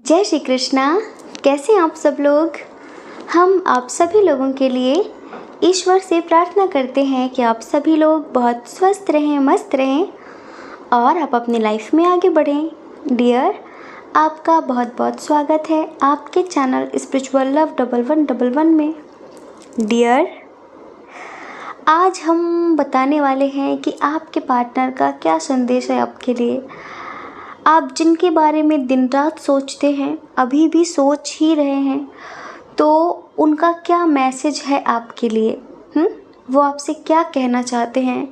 जय श्री कृष्णा। कैसे हैं आप सब लोग। हम आप सभी लोगों के लिए ईश्वर से प्रार्थना करते हैं कि आप सभी लोग बहुत स्वस्थ रहें, मस्त रहें और आप अपनी लाइफ में आगे बढ़ें। डियर, आपका बहुत बहुत स्वागत है आपके चैनल स्पिरिचुअल लव 1111 में। डियर, आज हम बताने वाले हैं कि आपके पार्टनर का क्या संदेश है आपके लिए। आप जिनके बारे में दिन रात सोचते हैं, अभी भी सोच ही रहे हैं, तो उनका क्या मैसेज है आपके लिए। वो आपसे क्या कहना चाहते हैं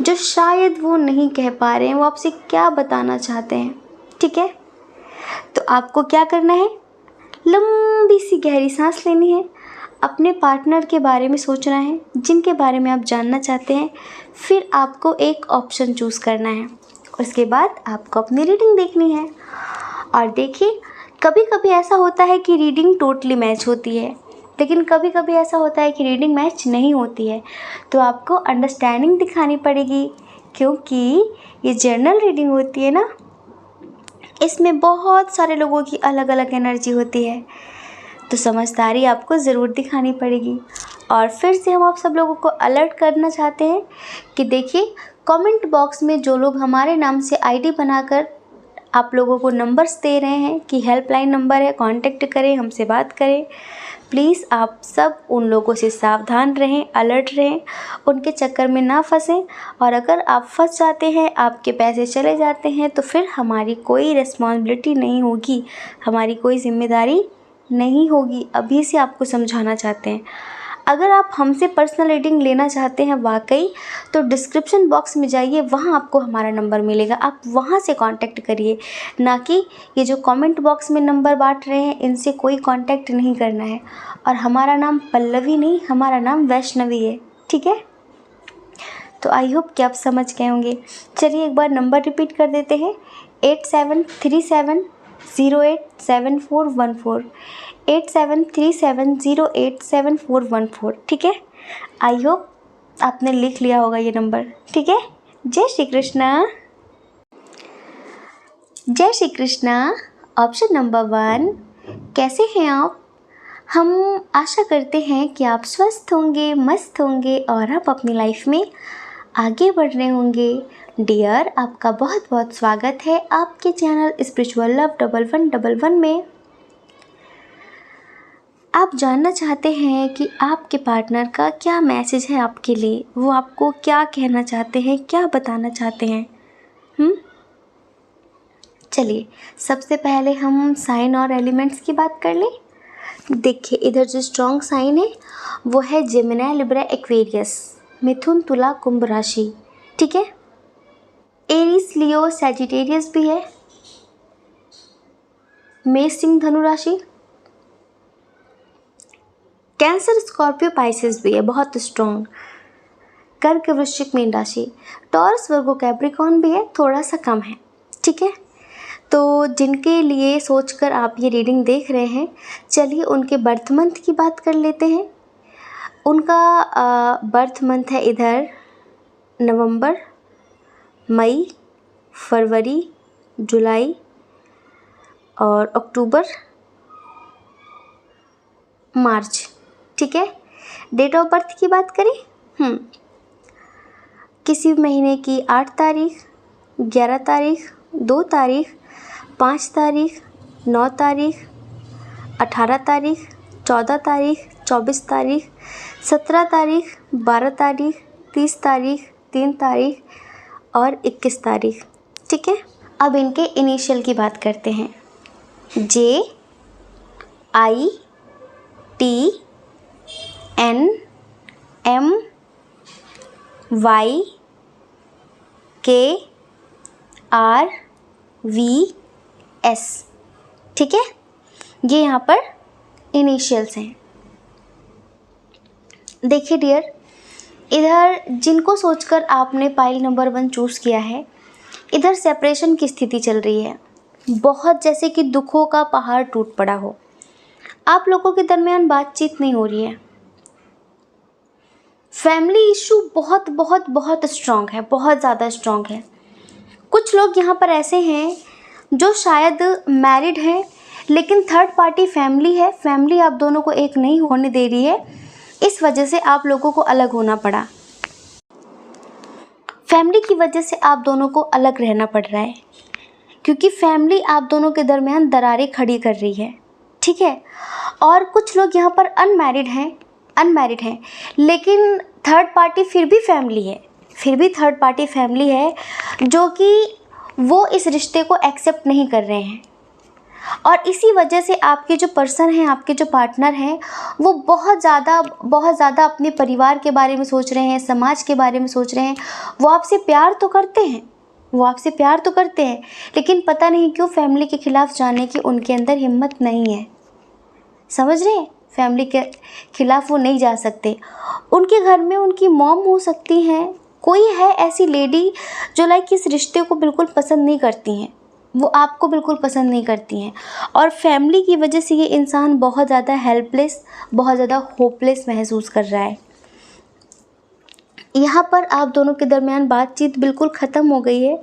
जो शायद वो नहीं कह पा रहे हैं, वो आपसे क्या बताना चाहते हैं। ठीक है, तो आपको क्या करना है, लंबी सी गहरी सांस लेनी है, अपने पार्टनर के बारे में सोचना है जिनके बारे में आप जानना चाहते हैं, फिर आपको एक ऑप्शन चूज़ करना है। उसके बाद आपको अपनी रीडिंग देखनी है। और देखिए, कभी कभी ऐसा होता है कि रीडिंग टोटली मैच होती है, लेकिन कभी कभी ऐसा होता है कि रीडिंग मैच नहीं होती है। तो आपको अंडरस्टैंडिंग दिखानी पड़ेगी, क्योंकि ये जर्नल रीडिंग होती है ना, इसमें बहुत सारे लोगों की अलग अलग एनर्जी होती है, तो समझदारी आपको ज़रूर दिखानी पड़ेगी। और फिर से हम आप सब लोगों को अलर्ट करना चाहते हैं कि देखिए, कमेंट बॉक्स में जो लोग हमारे नाम से आईडी बनाकर आप लोगों को नंबर्स दे रहे हैं कि हेल्पलाइन नंबर है, कांटेक्ट करें, हमसे बात करें, प्लीज़ आप सब उन लोगों से सावधान रहें, अलर्ट रहें, उनके चक्कर में ना फंसें। और अगर आप फंस जाते हैं, आपके पैसे चले जाते हैं, तो फिर हमारी कोई रिस्पॉन्सिबिलिटी नहीं होगी, हमारी कोई जिम्मेदारी नहीं होगी। अभी से आपको समझाना चाहते हैं। अगर आप हमसे पर्सनल रीडिंग लेना चाहते हैं वाकई, तो डिस्क्रिप्शन बॉक्स में जाइए, वहाँ आपको हमारा नंबर मिलेगा, आप वहाँ से कांटेक्ट करिए, ना कि ये जो कमेंट बॉक्स में नंबर बांट रहे हैं, इनसे कोई कांटेक्ट नहीं करना है। और हमारा नाम पल्लवी नहीं, हमारा नाम वैष्णवी है। ठीक है, तो आई होप कि आप समझ गए होंगे। चलिए एक बार नंबर रिपीट कर देते हैं, 8737087414, 8737087414। ठीक है, आई होप आपने लिख लिया होगा ये नंबर। ठीक है, जय श्री कृष्णा। जय श्री कृष्णा। ऑप्शन नंबर 1, कैसे हैं आप। हम आशा करते हैं कि आप स्वस्थ होंगे, मस्त होंगे और आप अपनी लाइफ में आगे बढ़ रहे होंगे। डियर, आपका बहुत बहुत स्वागत है आपके चैनल स्पिरिचुअल लव 1111 में। आप जानना चाहते हैं कि आपके पार्टनर का क्या मैसेज है आपके लिए, वो आपको क्या कहना चाहते हैं, क्या बताना चाहते हैं। चलिए, सबसे पहले हम साइन और एलिमेंट्स की बात कर लें। देखिए, इधर जो स्ट्रॉन्ग साइन है वो है जेमिनी, लिब्रा, एक्वेरियस, मिथुन, तुला, कुंभ राशि। ठीक है, एरीज, लियो, सैजिटेरियस भी है, मेष, सिंह, धनु राशि, कैंसर, स्कॉर्पियो, पाइसेस भी है, बहुत स्ट्रॉन्ग, कर्क, वृश्चिक, मीन राशि, टॉरस, वर्गो, कैप्रिकॉर्न भी है, थोड़ा सा कम है। ठीक है, तो जिनके लिए सोचकर आप ये रीडिंग देख रहे हैं, चलिए उनके बर्थ मंथ की बात कर लेते हैं। उनका बर्थ मंथ है इधर नवंबर, मई, फरवरी, जुलाई और अक्टूबर, मार्च। ठीक है, डेट ऑफ बर्थ की बात करें, किसी महीने की 8 तारीख, 11 तारीख, 2 तारीख, 5 तारीख, 9 तारीख, 18 तारीख, 14 तारीख, 24 तारीख, 17 तारीख, 12 तारीख, 30 तारीख, 3 तारीख और 21 तारीख। ठीक है, अब इनके इनिशियल की बात करते हैं। JITN, MYKRVS। ठीक है, ये यहाँ पर इनिशियल्स हैं। देखिए डियर, इधर जिनको सोचकर आपने पाइल नंबर 1 चूज़ किया है, इधर सेपरेशन की स्थिति चल रही है, बहुत जैसे कि दुखों का पहाड़ टूट पड़ा हो। आप लोगों के दरमियान बातचीत नहीं हो रही है। फैमिली इशू बहुत बहुत बहुत स्ट्रॉन्ग है, बहुत ज़्यादा स्ट्रॉन्ग है। कुछ लोग यहाँ पर ऐसे हैं जो शायद मैरिड हैं, लेकिन थर्ड पार्टी फैमिली है, फैमिली आप दोनों को एक नहीं होने दे रही है, इस वजह से आप लोगों को अलग होना पड़ा। फैमिली की वजह से आप दोनों को अलग रहना पड़ रहा है, क्योंकि फैमिली आप दोनों के दरमियान दरारें खड़ी कर रही है, ठीक है। और कुछ लोग यहाँ पर अनमैरिड हैं, लेकिन थर्ड पार्टी फिर भी थर्ड पार्टी फैमिली है जो कि वो इस रिश्ते को एक्सेप्ट नहीं कर रहे हैं। और इसी वजह से आपके जो पर्सन हैं, आपके जो पार्टनर हैं, वो बहुत ज़्यादा अपने परिवार के बारे में सोच रहे हैं, समाज के बारे में सोच रहे हैं। वो आपसे प्यार तो करते हैं, लेकिन पता नहीं क्यों फैमिली के खिलाफ जाने की उनके अंदर हिम्मत नहीं है। समझ रहे हैं? फैमिली के खिलाफ वो नहीं जा सकते। उनके घर में उनकी मॉम हो सकती हैं, कोई है ऐसी लेडी जो लाइक इस रिश्ते को बिल्कुल पसंद नहीं करती हैं, वो आपको बिल्कुल पसंद नहीं करती हैं। और फैमिली की वजह से ये इंसान बहुत ज़्यादा हेल्पलेस, बहुत ज़्यादा होपलेस महसूस कर रहा है। यहाँ पर आप दोनों के दरमियान बातचीत बिल्कुल ख़त्म हो गई है,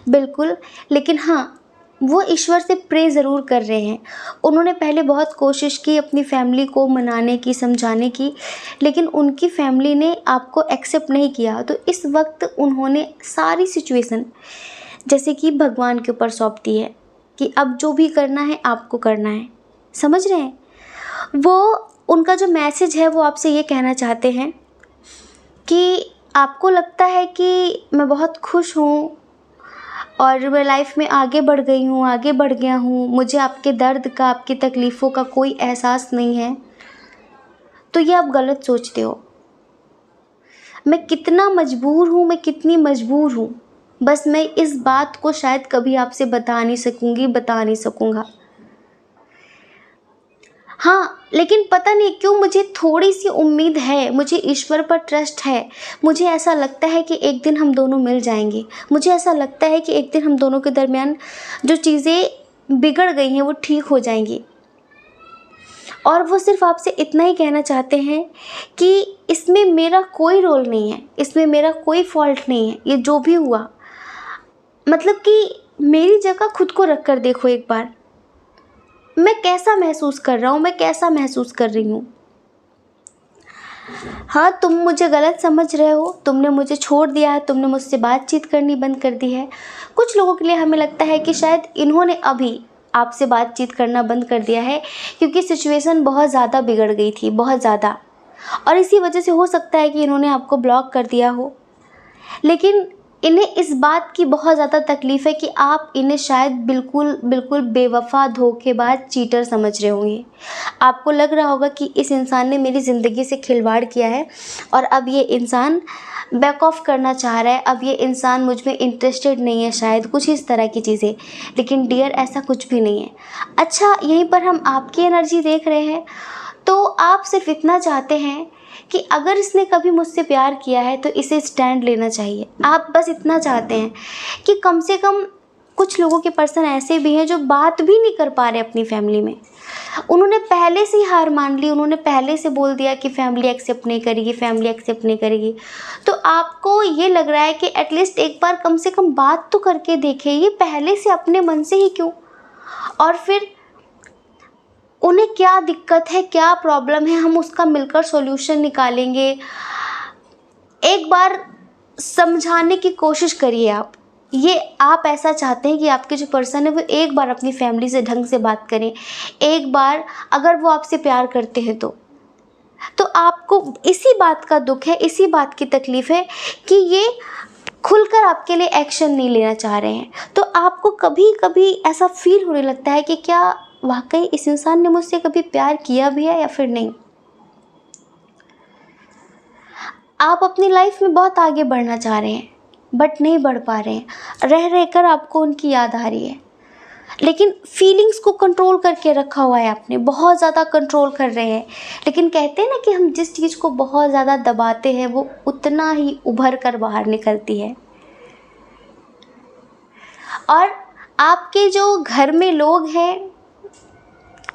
बिल्कुल। लेकिन हाँ, वो ईश्वर से प्रे ज़रूर कर रहे हैं। उन्होंने पहले बहुत कोशिश की अपनी फैमिली को मनाने की, समझाने की, लेकिन उनकी फैमिली ने आपको एक्सेप्ट नहीं किया। तो इस वक्त उन्होंने सारी सिचुएशन जैसे कि भगवान के ऊपर सौंप दी है कि अब जो भी करना है आपको करना है। समझ रहे हैं? वो उनका जो मैसेज है वो आपसे ये कहना चाहते हैं कि आपको लगता है कि मैं बहुत खुश हूँ और मैं लाइफ में आगे बढ़ गया हूँ, मुझे आपके दर्द का, आपकी तकलीफ़ों का कोई एहसास नहीं है, तो ये आप गलत सोचते हो। मैं कितना मजबूर हूँ, मैं कितनी मजबूर हूँ, बस मैं इस बात को शायद कभी आपसे बता नहीं सकूँगा। हाँ, लेकिन पता नहीं क्यों मुझे थोड़ी सी उम्मीद है, मुझे ईश्वर पर ट्रस्ट है। मुझे ऐसा लगता है कि एक दिन हम दोनों मिल जाएंगे। मुझे ऐसा लगता है कि एक दिन हम दोनों के दरमियान जो चीज़ें बिगड़ गई हैं वो ठीक हो जाएंगी। और वो सिर्फ आपसे इतना ही कहना चाहते हैं कि इसमें मेरा कोई रोल नहीं है, इसमें मेरा कोई फॉल्ट नहीं है। ये जो भी हुआ, मतलब कि मेरी जगह खुद को रख कर देखो एक बार, मैं कैसा महसूस कर रहा हूँ, मैं कैसा महसूस कर रही हूँ। हाँ, तुम मुझे गलत समझ रहे हो, तुमने मुझे छोड़ दिया है, तुमने मुझसे बातचीत करनी बंद कर दी है। कुछ लोगों के लिए हमें लगता है कि शायद इन्होंने अभी आपसे बातचीत करना बंद कर दिया है क्योंकि सिचुएशन बहुत ज़्यादा बिगड़ गई थी, बहुत ज़्यादा, और इसी वजह से हो सकता है कि इन्होंने आपको ब्लॉक कर दिया हो। लेकिन इन्हें इस बात की बहुत ज़्यादा तकलीफ़ है कि आप इन्हें शायद बिल्कुल बेवफा, धोखेबाज, चीटर समझ रहे होंगे। आपको लग रहा होगा कि इस इंसान ने मेरी ज़िंदगी से खिलवाड़ किया है और अब ये इंसान बैक ऑफ करना चाह रहा है, अब ये इंसान मुझ में इंटरेस्टेड नहीं है, शायद कुछ इस तरह की चीज़ें। लेकिन डियर, ऐसा कुछ भी नहीं है। अच्छा, यहीं पर हम आपकी एनर्जी देख रहे हैं, तो आप सिर्फ इतना चाहते हैं कि अगर इसने कभी मुझसे प्यार किया है तो इसे स्टैंड लेना चाहिए। आप बस इतना चाहते हैं कि कम से कम, कुछ लोगों के पर्सन ऐसे भी हैं जो बात भी नहीं कर पा रहे अपनी फैमिली में। उन्होंने पहले से ही हार मान ली, उन्होंने पहले से बोल दिया कि फैमिली एक्सेप्ट नहीं करेगी। तो आपको ये लग रहा है कि एटलीस्ट एक बार कम से कम बात तो करके देखे, ये पहले से अपने मन से ही क्यों। और फिर उन्हें क्या दिक्कत है, क्या प्रॉब्लम है, हम उसका मिलकर सॉल्यूशन निकालेंगे। एक बार समझाने की कोशिश करिए आप। ये आप ऐसा चाहते हैं कि आपके जो पर्सन है वो एक बार अपनी फैमिली से ढंग से बात करें, एक बार अगर वो आपसे प्यार करते हैं तो आपको इसी बात का दुख है, इसी बात की तकलीफ़ है कि ये खुलकर आपके लिए एक्शन नहीं लेना चाह रहे हैं। तो आपको कभी कभी ऐसा फील होने लगता है कि क्या वाकई इस इंसान ने मुझसे कभी प्यार किया भी है या फिर नहीं। आप अपनी लाइफ में बहुत आगे बढ़ना चाह रहे हैं बट नहीं बढ़ पा रहे हैं, रह कर आपको उनकी याद आ रही है। लेकिन फीलिंग्स को कंट्रोल करके रखा हुआ है आपने, बहुत ज़्यादा कंट्रोल कर रहे हैं। लेकिन कहते हैं ना कि हम जिस चीज़ को बहुत ज़्यादा दबाते हैं वो उतना ही उभर कर बाहर निकलती है। और आपके जो घर में लोग हैं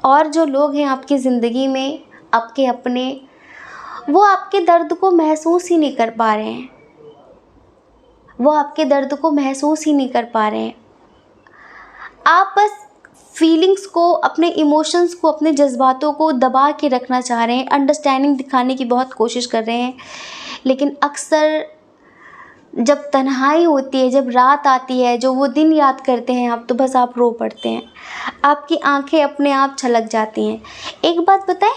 और जो लोग हैं आपकी ज़िंदगी में, आपके अपने, वो आपके दर्द को महसूस ही नहीं कर पा रहे हैं, वो आपके दर्द को महसूस ही नहीं कर पा रहे हैं। आप बस फीलिंग्स को, अपने इमोशंस को, अपने जज्बातों को दबा के रखना चाह रहे हैं, अंडरस्टैंडिंग दिखाने की बहुत कोशिश कर रहे हैं। लेकिन अक्सर जब तन्हाई होती है, जब रात आती है, जो वो दिन याद करते हैं आप, तो बस आप रो पड़ते हैं, आपकी आंखें अपने आप छलक जाती हैं। एक बात बताएं,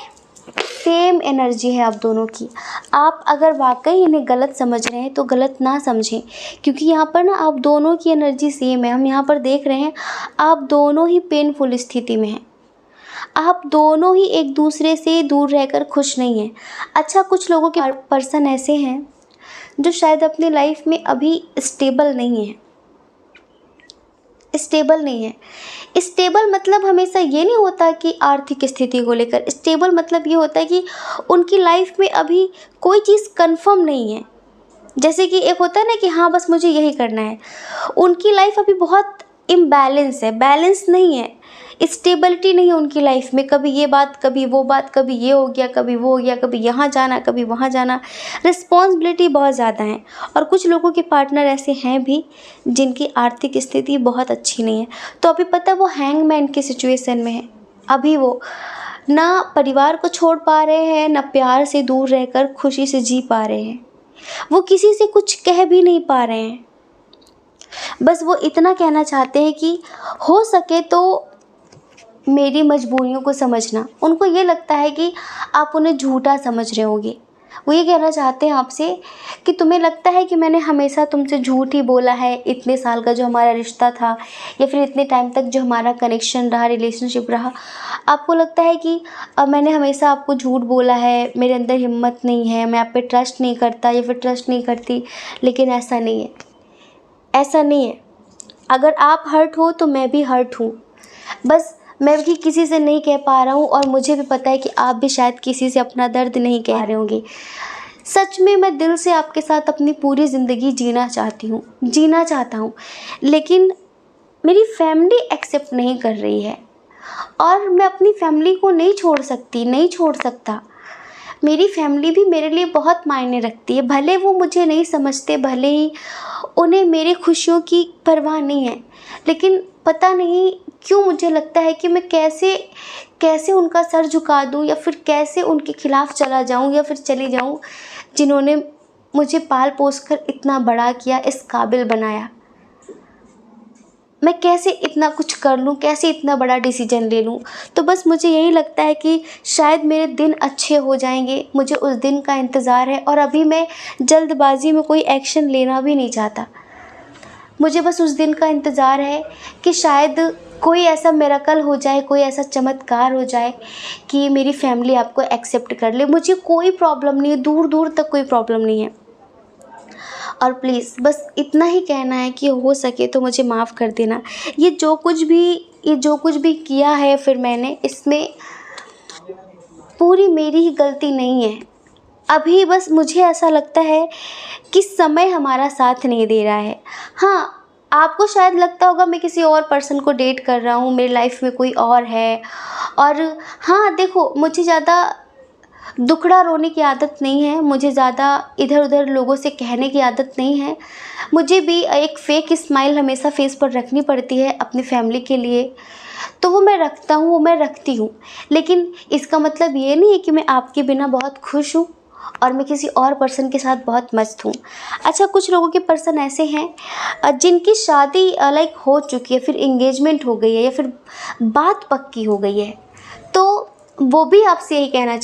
सेम एनर्जी है आप दोनों की। आप अगर वाकई इन्हें गलत समझ रहे हैं तो गलत ना समझें, क्योंकि यहाँ पर ना आप दोनों की एनर्जी सेम है। हम यहाँ पर देख रहे हैं आप दोनों ही पेनफुल स्थिति में हैं, आप दोनों ही एक दूसरे से दूर रहकर खुश नहीं हैं। अच्छा, कुछ लोगों के पर्सन ऐसे हैं जो शायद अपनी लाइफ में अभी स्टेबल नहीं है। स्टेबल मतलब हमेशा ये नहीं होता कि आर्थिक स्थिति को लेकर, स्टेबल मतलब ये होता है कि उनकी लाइफ में अभी कोई चीज़ कंफर्म नहीं है। जैसे कि एक होता है ना कि हाँ बस मुझे यही करना है, उनकी लाइफ अभी बहुत इम्बैलेंस है, बैलेंस नहीं है, स्टेबिलिटी नहीं है उनकी लाइफ में। कभी ये बात, कभी वो बात, कभी ये हो गया, कभी वो हो गया, कभी यहाँ जाना, कभी वहाँ जाना, रिस्पॉन्सिबिलिटी बहुत ज़्यादा है। और कुछ लोगों के पार्टनर ऐसे हैं भी जिनकी आर्थिक स्थिति बहुत अच्छी नहीं है, तो अभी पता है वो हैंगमैन की सिचुएशन में है। अभी वो ना परिवार को छोड़ पा रहे हैं, ना प्यार से दूर रहकर खुशी से जी पा रहे हैं, वो किसी से कुछ कह भी नहीं पा रहे हैं। बस वो इतना कहना चाहते हैं कि हो सके तो मेरी मजबूरियों को समझना। उनको ये लगता है कि आप उन्हें झूठा समझ रहे होंगे। वो ये कहना चाहते हैं आपसे कि तुम्हें लगता है कि मैंने हमेशा तुमसे झूठ ही बोला है, इतने साल का जो हमारा रिश्ता था या फिर इतने टाइम तक जो हमारा कनेक्शन रहा, रिलेशनशिप रहा, आपको लगता है कि मैंने हमेशा आपको झूठ बोला है, मेरे अंदर हिम्मत नहीं है, मैं आप पे ट्रस्ट नहीं करता या फिर ट्रस्ट नहीं करती। लेकिन ऐसा नहीं है, ऐसा नहीं है। अगर आप हर्ट हो तो मैं भी हर्ट हूँ, बस मैं भी किसी से नहीं कह पा रहा हूँ, और मुझे भी पता है कि आप भी शायद किसी से अपना दर्द नहीं कह रहे होंगे। सच में मैं दिल से आपके साथ अपनी पूरी ज़िंदगी जीना चाहता हूँ, लेकिन मेरी फैमिली एक्सेप्ट नहीं कर रही है, और मैं अपनी फैमिली को नहीं छोड़ सकता। मेरी फैमिली भी मेरे लिए बहुत मायने रखती है, भले वो मुझे नहीं समझते, भले ही उन्हें मेरी खुशियों की परवाह नहीं है, लेकिन पता नहीं क्यों मुझे लगता है कि मैं कैसे उनका सर झुका दूं, या फिर कैसे उनके खिलाफ़ चला जाऊं या फिर चली जाऊं, जिन्होंने मुझे पाल पोस कर इतना बड़ा किया, इस काबिल बनाया। मैं कैसे इतना कुछ कर लूं, कैसे इतना बड़ा डिसीजन ले लूं। तो बस मुझे यही लगता है कि शायद मेरे दिन अच्छे हो जाएंगे, मुझे उस दिन का इंतज़ार है, और अभी मैं जल्दबाजी में कोई एक्शन लेना भी नहीं चाहता। मुझे बस उस दिन का इंतज़ार है कि शायद कोई ऐसा मिरेकल हो जाए, कोई ऐसा चमत्कार हो जाए कि मेरी फैमिली आपको एक्सेप्ट कर ले। मुझे कोई प्रॉब्लम नहीं है, दूर दूर तक कोई प्रॉब्लम नहीं है। और प्लीज़ बस इतना ही कहना है कि हो सके तो मुझे माफ़ कर देना। ये जो कुछ भी किया है फिर मैंने, इसमें पूरी मेरी ही गलती नहीं है। अभी बस मुझे ऐसा लगता है कि समय हमारा साथ नहीं दे रहा है। हाँ, आपको शायद लगता होगा मैं किसी और पर्सन को डेट कर रहा हूँ, मेरी लाइफ में कोई और है। और हाँ देखो, मुझे ज़्यादा दुखड़ा रोने की आदत नहीं है, मुझे ज़्यादा इधर उधर लोगों से कहने की आदत नहीं है। मुझे भी एक फ़ेक स्माइल हमेशा फेस पर रखनी पड़ती है अपनी फैमिली के लिए, तो वो मैं रखता हूँ, वो मैं रखती हूँ। लेकिन इसका मतलब ये नहीं है कि मैं आपके बिना बहुत खुश हूँ और मैं किसी और पर्सन के साथ बहुत मस्त हूँ। अच्छा, कुछ लोगों के पर्सन ऐसे हैं जिनकी शादी लाइक हो चुकी है, फिर एंगेजमेंट हो गई है, या फिर बात पक्की हो गई है, तो वो भी आपसे यही कहना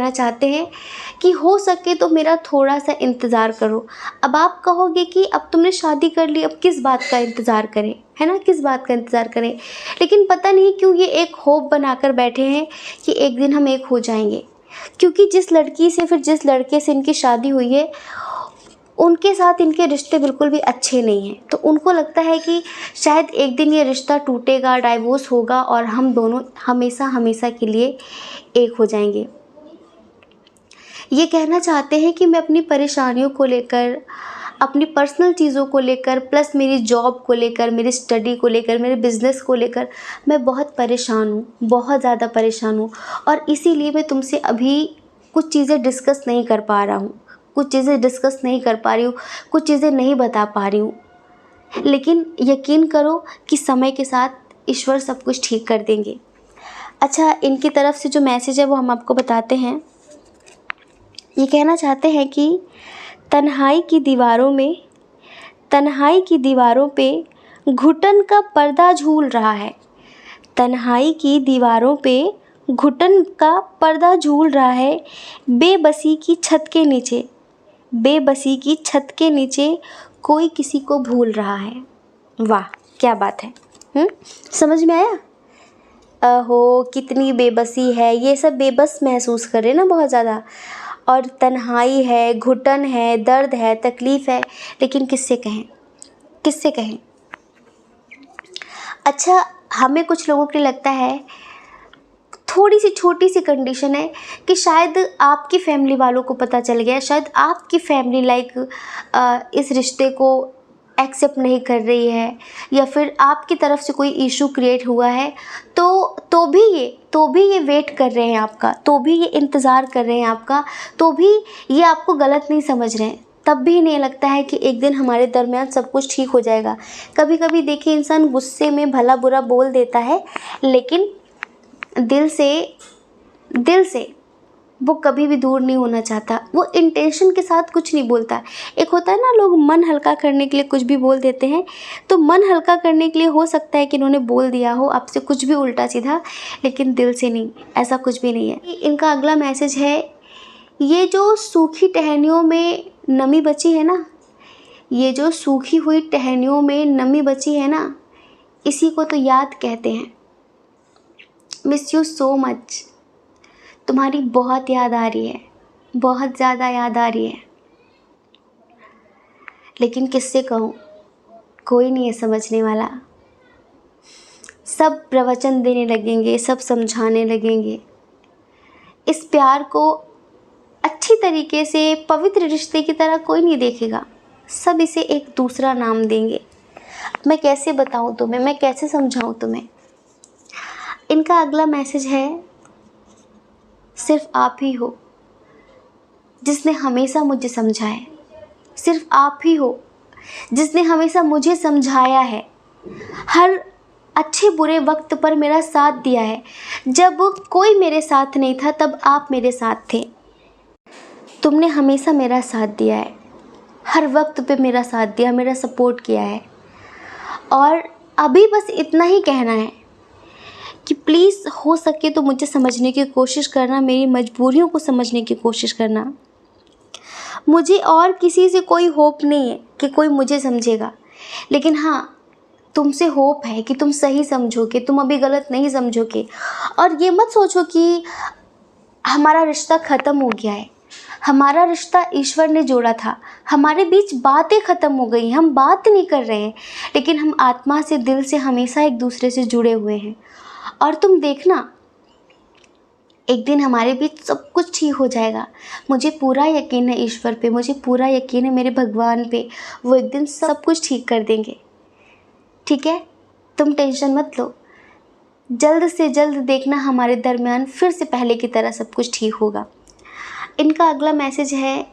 चाहते हैं कि हो सके तो मेरा थोड़ा सा इंतज़ार करो। अब आप कहोगे कि अब तुमने शादी कर ली, अब किस बात का इंतज़ार करें, है ना, किस बात का इंतज़ार करें। लेकिन पता नहीं क्यों ये एक होप बनाकर बैठे हैं कि एक दिन हम एक हो जाएंगे, क्योंकि जिस लड़की से फिर जिस लड़के से इनकी शादी हुई है, उनके साथ इनके रिश्ते बिल्कुल भी अच्छे नहीं हैं। तो उनको लगता है कि शायद एक दिन ये रिश्ता टूटेगा, डाइवोर्स होगा, और हम दोनों हमेशा हमेशा के लिए एक हो जाएंगे। ये कहना चाहते हैं कि मैं अपनी परेशानियों को लेकर, अपनी पर्सनल चीज़ों को लेकर, प्लस मेरी जॉब को लेकर, मेरी स्टडी को लेकर, मेरे बिज़नेस को लेकर मैं बहुत परेशान हूँ, बहुत ज़्यादा परेशान हूँ। और इसीलिए मैं तुमसे अभी कुछ चीज़ें डिस्कस नहीं कर पा रही हूँ, कुछ चीज़ें नहीं बता पा रही हूँ। लेकिन यकीन करो कि समय के साथ ईश्वर सब कुछ ठीक कर देंगे। अच्छा, इनकी तरफ से जो मैसेज है वो हम आपको बताते हैं। ये कहना चाहते हैं कि तन्हाई की दीवारों पे घुटन का पर्दा झूल रहा है। तन्हाई की दीवारों पे घुटन का पर्दा झूल रहा है। बेबसी की छत के नीचे कोई किसी को भूल रहा है। वाह, क्या बात है। समझ में आया? अहो, कितनी बेबसी है, ये सब बेबस महसूस कर रहे हैं ना बहुत ज़्यादा। और तन्हाई है, घुटन है, दर्द है, तकलीफ़ है, लेकिन किससे कहें? अच्छा, हमें कुछ लोगों के लिए लगता है, थोड़ी सी छोटी सी कंडीशन है कि शायद आपकी फैमिली वालों को पता चल गया, शायद आपकी फैमिली इस रिश्ते को एक्सेप्ट नहीं कर रही है, या फिर आपकी तरफ से कोई इशू क्रिएट हुआ है, तो भी ये वेट कर रहे हैं आपका, तो भी ये इंतज़ार कर रहे हैं आपका, तो भी ये आपको गलत नहीं समझ रहे हैं, तब भी इन्हें लगता है कि एक दिन हमारे दरमियान सब कुछ ठीक हो जाएगा। कभी कभी देखिए, इंसान गुस्से में भला बुरा बोल देता है, लेकिन दिल से वो कभी भी दूर नहीं होना चाहता। वो इंटेंशन के साथ कुछ नहीं बोलता। एक होता है ना, लोग मन हल्का करने के लिए कुछ भी बोल देते हैं, तो मन हल्का करने के लिए हो सकता है कि इन्होंने बोल दिया हो आपसे कुछ भी उल्टा सीधा, लेकिन दिल से नहीं, ऐसा कुछ भी नहीं है। इनका अगला मैसेज है, ये जो सूखी टहनियों में नमी बची है ना, इसी को तो याद कहते हैं। Miss you so much. तुम्हारी बहुत याद आ रही है, बहुत ज़्यादा याद आ रही है, लेकिन किससे कहूँ, कोई नहीं है समझने वाला। सब प्रवचन देने लगेंगे, सब समझाने लगेंगे। इस प्यार को अच्छी तरीके से पवित्र रिश्ते की तरह कोई नहीं देखेगा, सब इसे एक दूसरा नाम देंगे। मैं कैसे बताऊँ तुम्हें, मैं कैसे समझाऊँ तुम्हें। इनका अगला मैसेज है, सिर्फ आप ही हो जिसने हमेशा मुझे समझा है, सिर्फ आप ही हो जिसने हमेशा मुझे समझाया है, हर अच्छे बुरे वक्त पर मेरा साथ दिया है। जब कोई मेरे साथ नहीं था तब आप मेरे साथ थे। तुमने हमेशा मेरा साथ दिया है, हर वक्त पे मेरा साथ दिया, मेरा सपोर्ट किया है। और अभी बस इतना ही कहना है कि प्लीज़ हो सके तो मुझे समझने की कोशिश करना, मेरी मजबूरियों को समझने की कोशिश करना। मुझे और किसी से कोई होप नहीं है कि कोई मुझे समझेगा, लेकिन हाँ, तुमसे होप है कि तुम सही समझोगे, तुम अभी गलत नहीं समझोगे। और ये मत सोचो कि हमारा रिश्ता ख़त्म हो गया है। हमारा रिश्ता ईश्वर ने जोड़ा था, हमारे बीच बातें ख़त्म हो गई, हम बात नहीं कर रहे हैं, लेकिन हम आत्मा से, दिल से हमेशा एक दूसरे से जुड़े हुए हैं। और तुम देखना, एक दिन हमारे बीच सब कुछ ठीक हो जाएगा। मुझे पूरा यकीन है ईश्वर पे, मुझे पूरा यकीन है मेरे भगवान पे, वो एक दिन सब कुछ ठीक कर देंगे। ठीक है, तुम टेंशन मत लो, जल्द से जल्द देखना हमारे दरमियान फिर से पहले की तरह सब कुछ ठीक होगा। इनका अगला मैसेज है,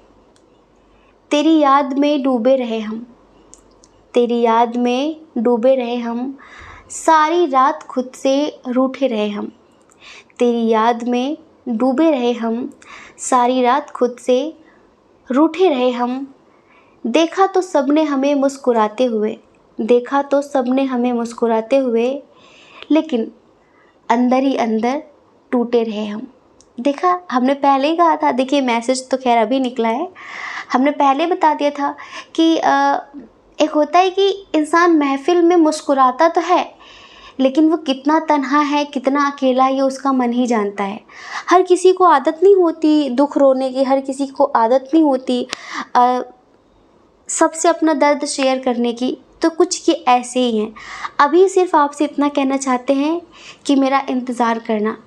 तेरी याद में डूबे रहे हम, तेरी याद में डूबे रहे हम, सारी रात खुद से रूठे रहे हम। तेरी याद में डूबे रहे हम, सारी रात खुद से रूठे रहे हम। देखा तो सबने हमें मुस्कुराते हुए, देखा तो सबने हमें मुस्कुराते हुए, लेकिन अंदर ही अंदर टूटे रहे हम। देखा, हमने पहले ही कहा था, देखिए मैसेज तो खैर अभी निकला है, हमने पहले बता दिया था कि एक होता है कि इंसान महफिल में मुस्कुराता तो है, लेकिन वो कितना तन्हा है, कितना अकेला है, ये उसका मन ही जानता है। हर किसी को आदत नहीं होती दुख रोने की, हर किसी को आदत नहीं होती सबसे अपना दर्द शेयर करने की, तो कुछ ये ऐसे ही हैं। अभी सिर्फ आपसे इतना कहना चाहते हैं कि मेरा इंतज़ार करना,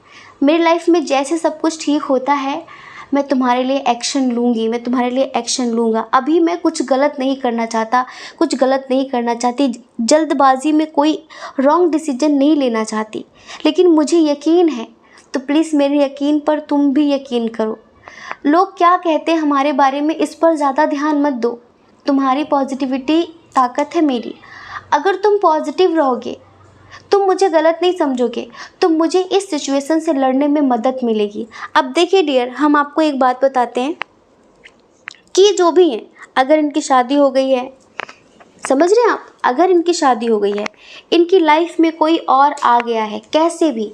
मेरी लाइफ में जैसे सब कुछ ठीक होता है मैं तुम्हारे लिए एक्शन लूँगी, मैं तुम्हारे लिए एक्शन लूँगा। अभी मैं कुछ गलत नहीं करना चाहता, कुछ गलत नहीं करना चाहती, जल्दबाजी में कोई रॉन्ग डिसीजन नहीं लेना चाहती, लेकिन मुझे यकीन है, तो प्लीज़ मेरे यकीन पर तुम भी यकीन करो। लोग क्या कहते हैं हमारे बारे में, इस पर ज़्यादा ध्यान मत दो। तुम्हारी पॉजिटिविटी ताकत है मेरी, अगर तुम पॉजिटिव रहोगे, तुम मुझे गलत नहीं समझोगे, तो मुझे इस सिचुएशन से लड़ने में मदद मिलेगी। अब देखिए डियर, हम आपको एक बात बताते हैं कि जो भी हैं, अगर इनकी शादी हो गई है, समझ रहे हैं आप, अगर इनकी शादी हो गई है, इनकी लाइफ में कोई और आ गया है कैसे भी,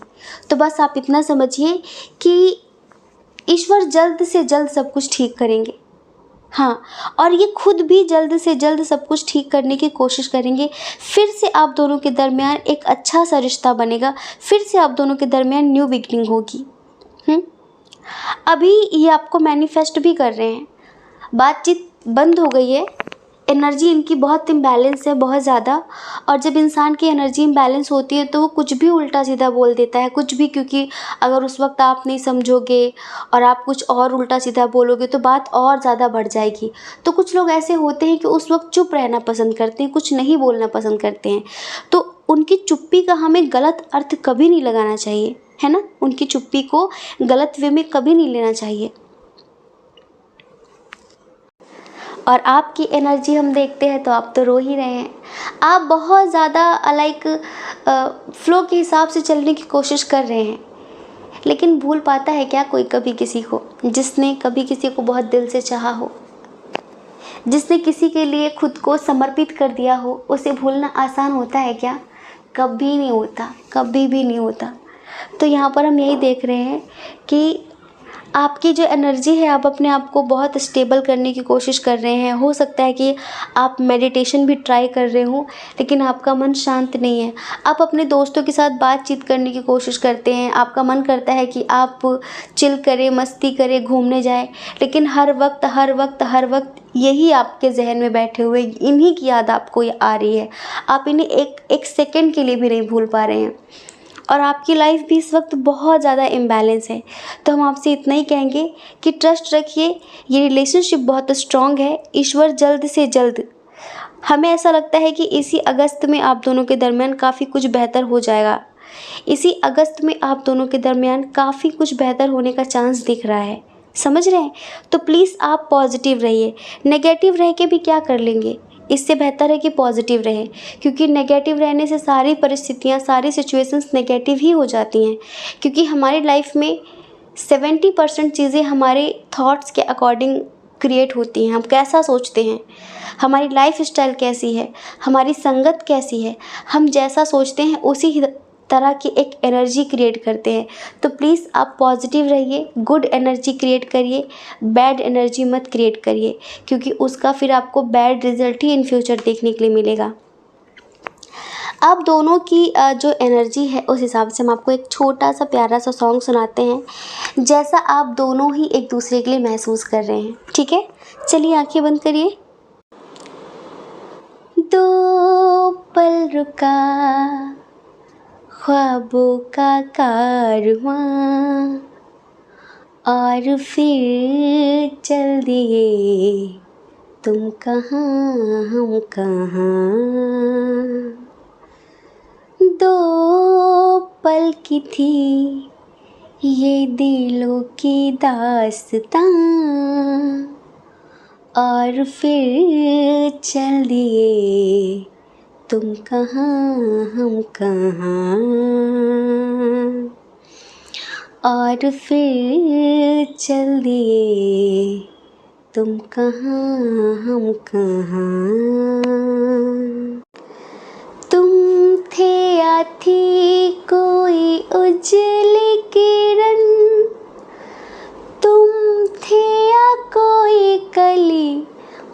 तो बस आप इतना समझिए कि ईश्वर जल्द से जल्द सब कुछ ठीक करेंगे। हाँ, और ये खुद भी जल्द से जल्द सब कुछ ठीक करने की कोशिश करेंगे। फिर से आप दोनों के दरमियान एक अच्छा सा रिश्ता बनेगा, फिर से आप दोनों के दरमियान न्यू बिगनिंग होगी। अभी ये आपको मैनिफेस्ट भी कर रहे हैं, बातचीत बंद हो गई है, एनर्जी इनकी बहुत इम्बैलेंस है, बहुत ज़्यादा। और जब इंसान की एनर्जी इम्बैलेंस होती है तो वो कुछ भी उल्टा सीधा बोल देता है, कुछ भी, क्योंकि अगर उस वक्त आप नहीं समझोगे और आप कुछ और उल्टा सीधा बोलोगे तो बात और ज़्यादा बढ़ जाएगी। तो कुछ लोग ऐसे होते हैं कि उस वक्त चुप रहना पसंद करते हैं, कुछ नहीं बोलना पसंद करते हैं। तो उनकी चुप्पी का हमें गलत अर्थ कभी नहीं लगाना चाहिए, है ना। उनकी चुप्पी को गलत वे में कभी नहीं लेना चाहिए। और आपकी एनर्जी हम देखते हैं तो आप तो रो ही रहे हैं। आप बहुत ज़्यादा लाइक फ्लो के हिसाब से चलने की कोशिश कर रहे हैं, लेकिन भूल पाता है क्या कोई कभी किसी को? जिसने कभी किसी को बहुत दिल से चाहा हो, जिसने किसी के लिए खुद को समर्पित कर दिया हो, उसे भूलना आसान होता है क्या? कभी नहीं होता, कभी भी नहीं होता। तो यहाँ पर हम यही देख रहे हैं कि आपकी जो एनर्जी है, आप अपने आप को बहुत स्टेबल करने की कोशिश कर रहे हैं। हो सकता है कि आप मेडिटेशन भी ट्राई कर रहे हो, लेकिन आपका मन शांत नहीं है। आप अपने दोस्तों के साथ बातचीत करने की कोशिश करते हैं, आपका मन करता है कि आप चिल करें, मस्ती करें, घूमने जाएं, लेकिन हर वक्त यही आपके जहन में बैठे हुए इन्हीं की याद आपको आ रही है। आप इन्हें एक सेकंड के लिए भी नहीं भूल पा रहे हैं, और आपकी लाइफ भी इस वक्त बहुत ज़्यादा इम्बैलेंस है। तो हम आपसे इतना ही कहेंगे कि ट्रस्ट रखिए, ये रिलेशनशिप बहुत स्ट्रॉन्ग है। ईश्वर जल्द से जल्द, हमें ऐसा लगता है कि इसी अगस्त में आप दोनों के दरमियान काफ़ी कुछ बेहतर हो जाएगा। इसी अगस्त में आप दोनों के दरमियान काफ़ी कुछ बेहतर होने का चांस दिख रहा है, समझ रहे हैं। तो प्लीज़ आप पॉजिटिव रहिए। नेगेटिव रह के भी क्या कर लेंगे, इससे बेहतर है कि पॉजिटिव रहें, क्योंकि नेगेटिव रहने से सारी परिस्थितियाँ, सारी सिचुएशंस नेगेटिव ही हो जाती हैं। क्योंकि हमारी लाइफ में 70% चीज़ें हमारे थॉट्स के अकॉर्डिंग क्रिएट होती हैं। हम कैसा सोचते हैं, हमारी लाइफ स्टाइल कैसी है, हमारी संगत कैसी है, हम जैसा सोचते हैं उसी तरह की एक एनर्जी क्रिएट करते हैं। तो प्लीज़ आप पॉजिटिव रहिए, गुड एनर्जी क्रिएट करिए, बैड एनर्जी मत क्रिएट करिए, क्योंकि उसका फिर आपको bad result he in future देखने के लिए मिलेगा। आप दोनों की जो एनर्जी है उस हिसाब से हम आपको एक छोटा सा प्यारा सा सॉन्ग सुनाते हैं, जैसा आप दोनों ही एक दूसरे के लिए महसूस कर रहे हैं, ठीक है। चलिए आंखें बंद करिए। दो पल रुका ख्वाबों का कारवां, और फिर चल दिए तुम कहाँ हम कहाँ। दो पल की थी ये दिलों की दास्तां, और फिर चल दिए तुम कहाँ हम कहाँ। और फिर चल दिए तुम कहाँ हम कहाँ। तुम थे या थी कोई उजली किरण, तुम थे या कोई कली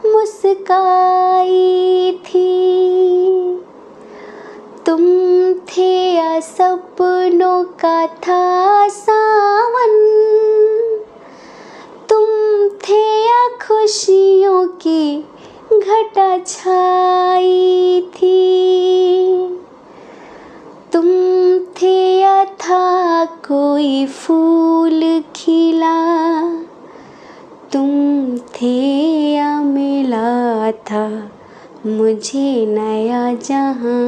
मुस्काई थी, तुम थे या सपनों का था सावन, तुम थे या खुशियों की घटा छाई थी, तुम थे या था कोई फूल खिला, तुम थे या मिला था मुझे नया जहां।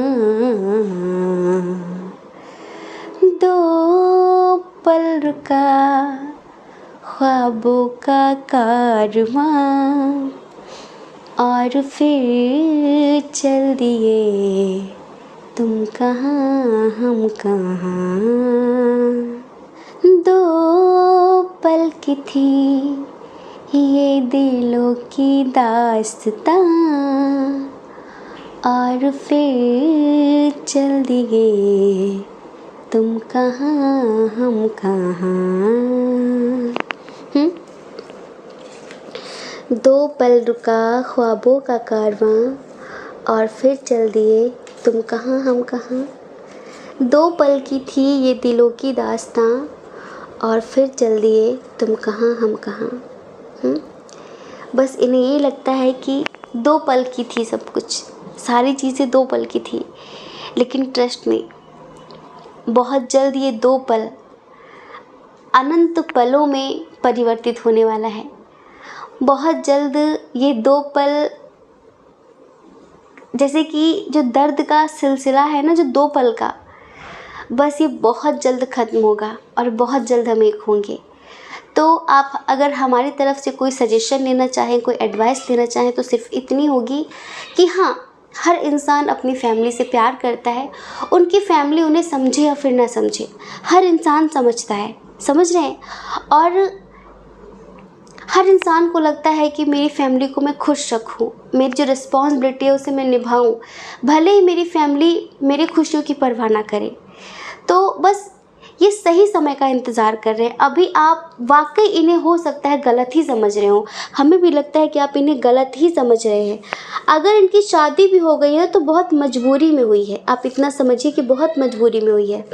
दो पल रुका ख्वाबों का कारवां, और फिर चल दिए तुम कहाँ हम कहाँ। दो पल की थी ये दिलों की दास्तां, और फिर चल दिए तुम कहाँ हम कहाँ। दो पल रुका ख्वाबों का कारवां, और फिर चल दिए तुम कहाँ हम कहाँ। दो पल की थी ये दिलों की दास्तां, और फिर चल दिए तुम कहाँ हम कहाँ। बस इन्हें ये लगता है कि दो पल की थी सब कुछ, सारी चीज़ें दो पल की थी, लेकिन ट्रस्ट में बहुत जल्द ये दो पल अनंत पलों में परिवर्तित होने वाला है। बहुत जल्द ये दो पल, जैसे कि जो दर्द का सिलसिला है ना, जो दो पल का, बस ये बहुत जल्द ख़त्म होगा और बहुत जल्द हम एक होंगे। तो आप अगर हमारी तरफ से कोई सजेशन लेना चाहें, कोई एडवाइस लेना चाहें, तो सिर्फ इतनी होगी कि हाँ, हर इंसान अपनी फैमिली से प्यार करता है। उनकी फैमिली उन्हें समझे या फिर ना समझे, हर इंसान समझता है, समझ रहे हैं। और हर इंसान को लगता है कि मेरी फैमिली को मैं खुश रखूं, मेरी जो रिस्पॉन्सिबिलिटी है उसे मैं निभाऊं, भले ही मेरी फैमिली मेरी खुशियों की परवाह ना करे। तो बस ये सही समय का इंतज़ार कर रहे हैं। अभी आप वाकई इन्हें हो सकता है गलत ही समझ रहे हो, हमें भी लगता है कि आप इन्हें गलत ही समझ रहे हैं। अगर इनकी शादी भी हो गई है तो बहुत मजबूरी में हुई है, आप इतना समझिए कि बहुत मजबूरी में हुई है।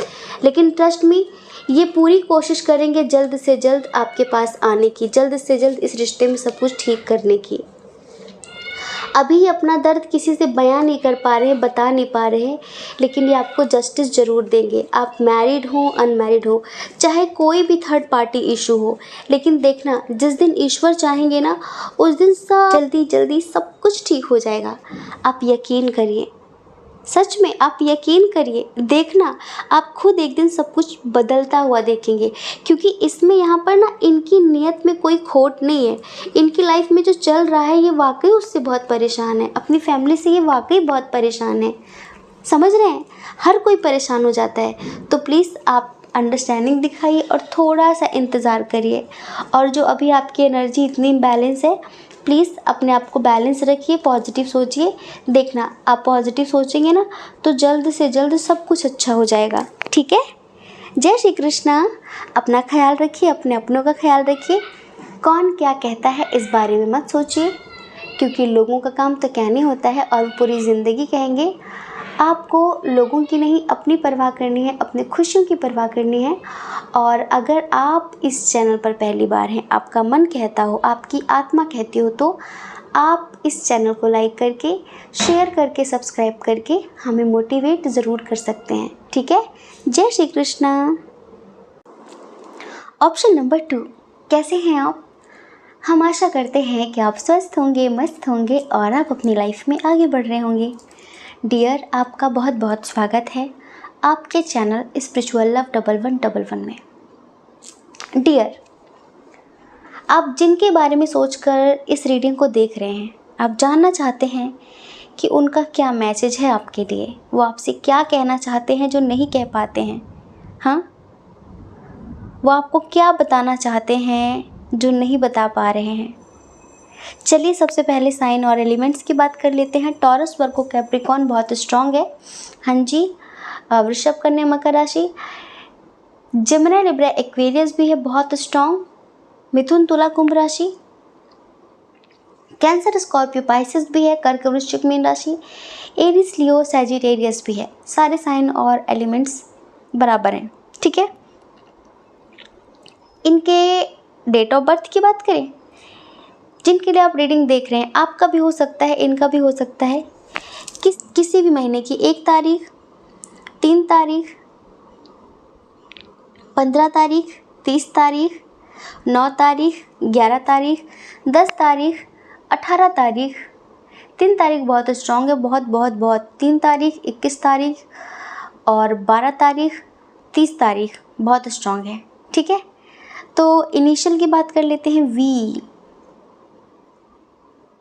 लेकिन ट्रस्ट मी, ये पूरी कोशिश करेंगे जल्द से जल्द आपके पास आने की, जल्द से जल्द इस रिश्ते में सब कुछ ठीक करने की। अभी अपना दर्द किसी से बयां नहीं कर पा रहे हैं, बता नहीं पा रहे हैं, लेकिन ये आपको जस्टिस ज़रूर देंगे। आप मैरिड हो, अनमैरिड हो, चाहे कोई भी थर्ड पार्टी इशू हो, लेकिन देखना जिस दिन ईश्वर चाहेंगे ना, उस दिन सब जल्दी जल्दी सब कुछ ठीक हो जाएगा। आप यकीन करिए, सच में आप यकीन करिए, देखना आप खुद एक दिन सब कुछ बदलता हुआ देखेंगे। क्योंकि इसमें यहाँ पर ना इनकी नीयत में कोई खोट नहीं है। इनकी लाइफ में जो चल रहा है ये वाकई उससे बहुत परेशान है, अपनी फैमिली से ये वाकई बहुत परेशान है। समझ रहे हैं, हर कोई परेशान हो जाता है। तो प्लीज़ आप अंडरस्टैंडिंग दिखाइए और थोड़ा सा इंतज़ार करिए। और जो अभी आपकी एनर्जी इतनी इम्बैलेंस है, प्लीज़ अपने आप को बैलेंस रखिए, पॉजिटिव सोचिए। देखना आप पॉजिटिव सोचेंगे ना तो जल्द से जल्द सब कुछ अच्छा हो जाएगा, ठीक है। जय श्री कृष्णा। अपना ख्याल रखिए, अपने अपनों का ख्याल रखिए। कौन क्या कहता है इस बारे में मत सोचिए, क्योंकि लोगों का काम तो कहने होता है और पूरी ज़िंदगी कहेंगे। आपको लोगों की नहीं, अपनी परवाह करनी है, अपनी खुशियों की परवाह करनी है। और अगर आप इस चैनल पर पहली बार हैं, आपका मन कहता हो, आपकी आत्मा कहती हो, तो आप इस चैनल को लाइक करके, शेयर करके, सब्सक्राइब करके हमें मोटिवेट ज़रूर कर सकते हैं, ठीक है। जय श्री कृष्णा। ऑप्शन नंबर 2, कैसे हैं आप? हम आशा करते हैं कि आप स्वस्थ होंगे, मस्त होंगे और आप अपनी लाइफ में आगे बढ़ रहे होंगे। डियर, आपका बहुत बहुत स्वागत है आपके चैनल स्पिरिचुअल लव 1111 में। डियर, आप जिनके बारे में सोचकर इस रीडिंग को देख रहे हैं, आप जानना चाहते हैं कि उनका क्या मैसेज है आपके लिए, वो आपसे क्या कहना चाहते हैं जो नहीं कह पाते हैं। हाँ, वो आपको क्या बताना चाहते हैं जो नहीं बता पा रहे हैं। चलिए सबसे पहले साइन और एलिमेंट्स की बात कर लेते हैं। टॉरस, वर्गो, कैप्रिकॉर्न बहुत स्ट्रॉन्ग है। हाँ जी। वृषभ, कन्या, मकर राशि। जेमिनी, लिब्रा, एक्वेरियस भी है बहुत स्ट्रॉन्ग। मिथुन, तुला, कुंभ राशि। कैंसर, स्कॉर्पियो, पाइसेस भी है। कर्क, वृश्चिक, मीन राशि। एरीज, लियो, सैजिटेरियस भी है। सारे साइन और एलिमेंट्स बराबर हैं, ठीक है। इनके डेट ऑफ बर्थ की बात करें, जिनके लिए आप रीडिंग देख रहे हैं, आपका भी हो सकता है, इनका भी हो सकता है। किसी भी महीने की 1 तारीख, 3 तारीख, 15 तारीख, 30 तारीख, 9 तारीख, 11 तारीख, 10 तारीख, 18 तारीख। 3 तारीख बहुत स्ट्रॉन्ग है, बहुत बहुत बहुत। 3 तारीख, 21 तारीख और 12 तारीख, 30 तारीख बहुत स्ट्रॉन्ग है, ठीक है। तो इनिशियल की बात कर लेते हैं। V,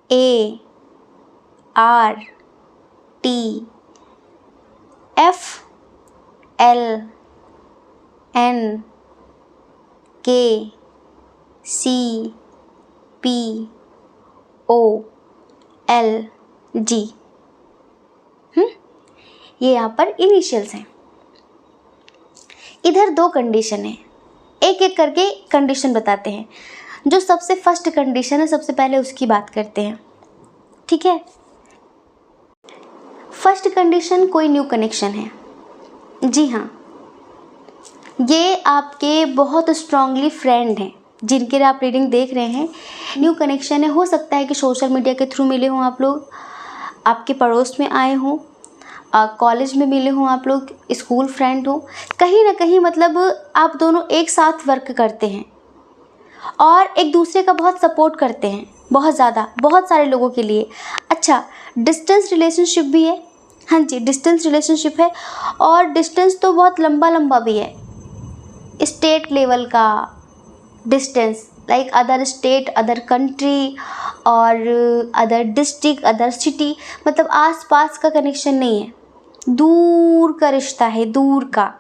A, RTFLNKCPOLG। ये यहाँ पर इनिशियल्स हैं। इधर दो कंडीशन है, एक एक करके कंडीशन बताते हैं। जो सबसे फर्स्ट कंडीशन है सबसे पहले उसकी बात करते हैं, ठीक है। फर्स्ट कंडीशन कोई न्यू कनेक्शन है। जी हाँ, ये आपके बहुत स्ट्रांगली फ्रेंड हैं जिनके लिए आप रीडिंग देख रहे हैं। न्यू कनेक्शन है, हो सकता है कि सोशल मीडिया के थ्रू मिले हों आप लोग, आपके पड़ोस में आए हों, कॉलेज में मिले हों आप लोग, स्कूल फ्रेंड हो, कहीं ना कहीं मतलब आप दोनों एक साथ वर्क करते हैं और एक दूसरे का बहुत सपोर्ट करते हैं, बहुत ज़्यादा, बहुत सारे लोगों के लिए। अच्छा, डिस्टेंस रिलेशनशिप भी है। हाँ जी, डिस्टेंस रिलेशनशिप है और डिस्टेंस तो बहुत लंबा लंबा भी है, स्टेट लेवल का distance, like other state, other country और अदर डिस्ट्रिक्ट, अदर सिटी, मतलब आस पास का कनेक्शन नहीं है, दूर का रिश्ता है, दूर का।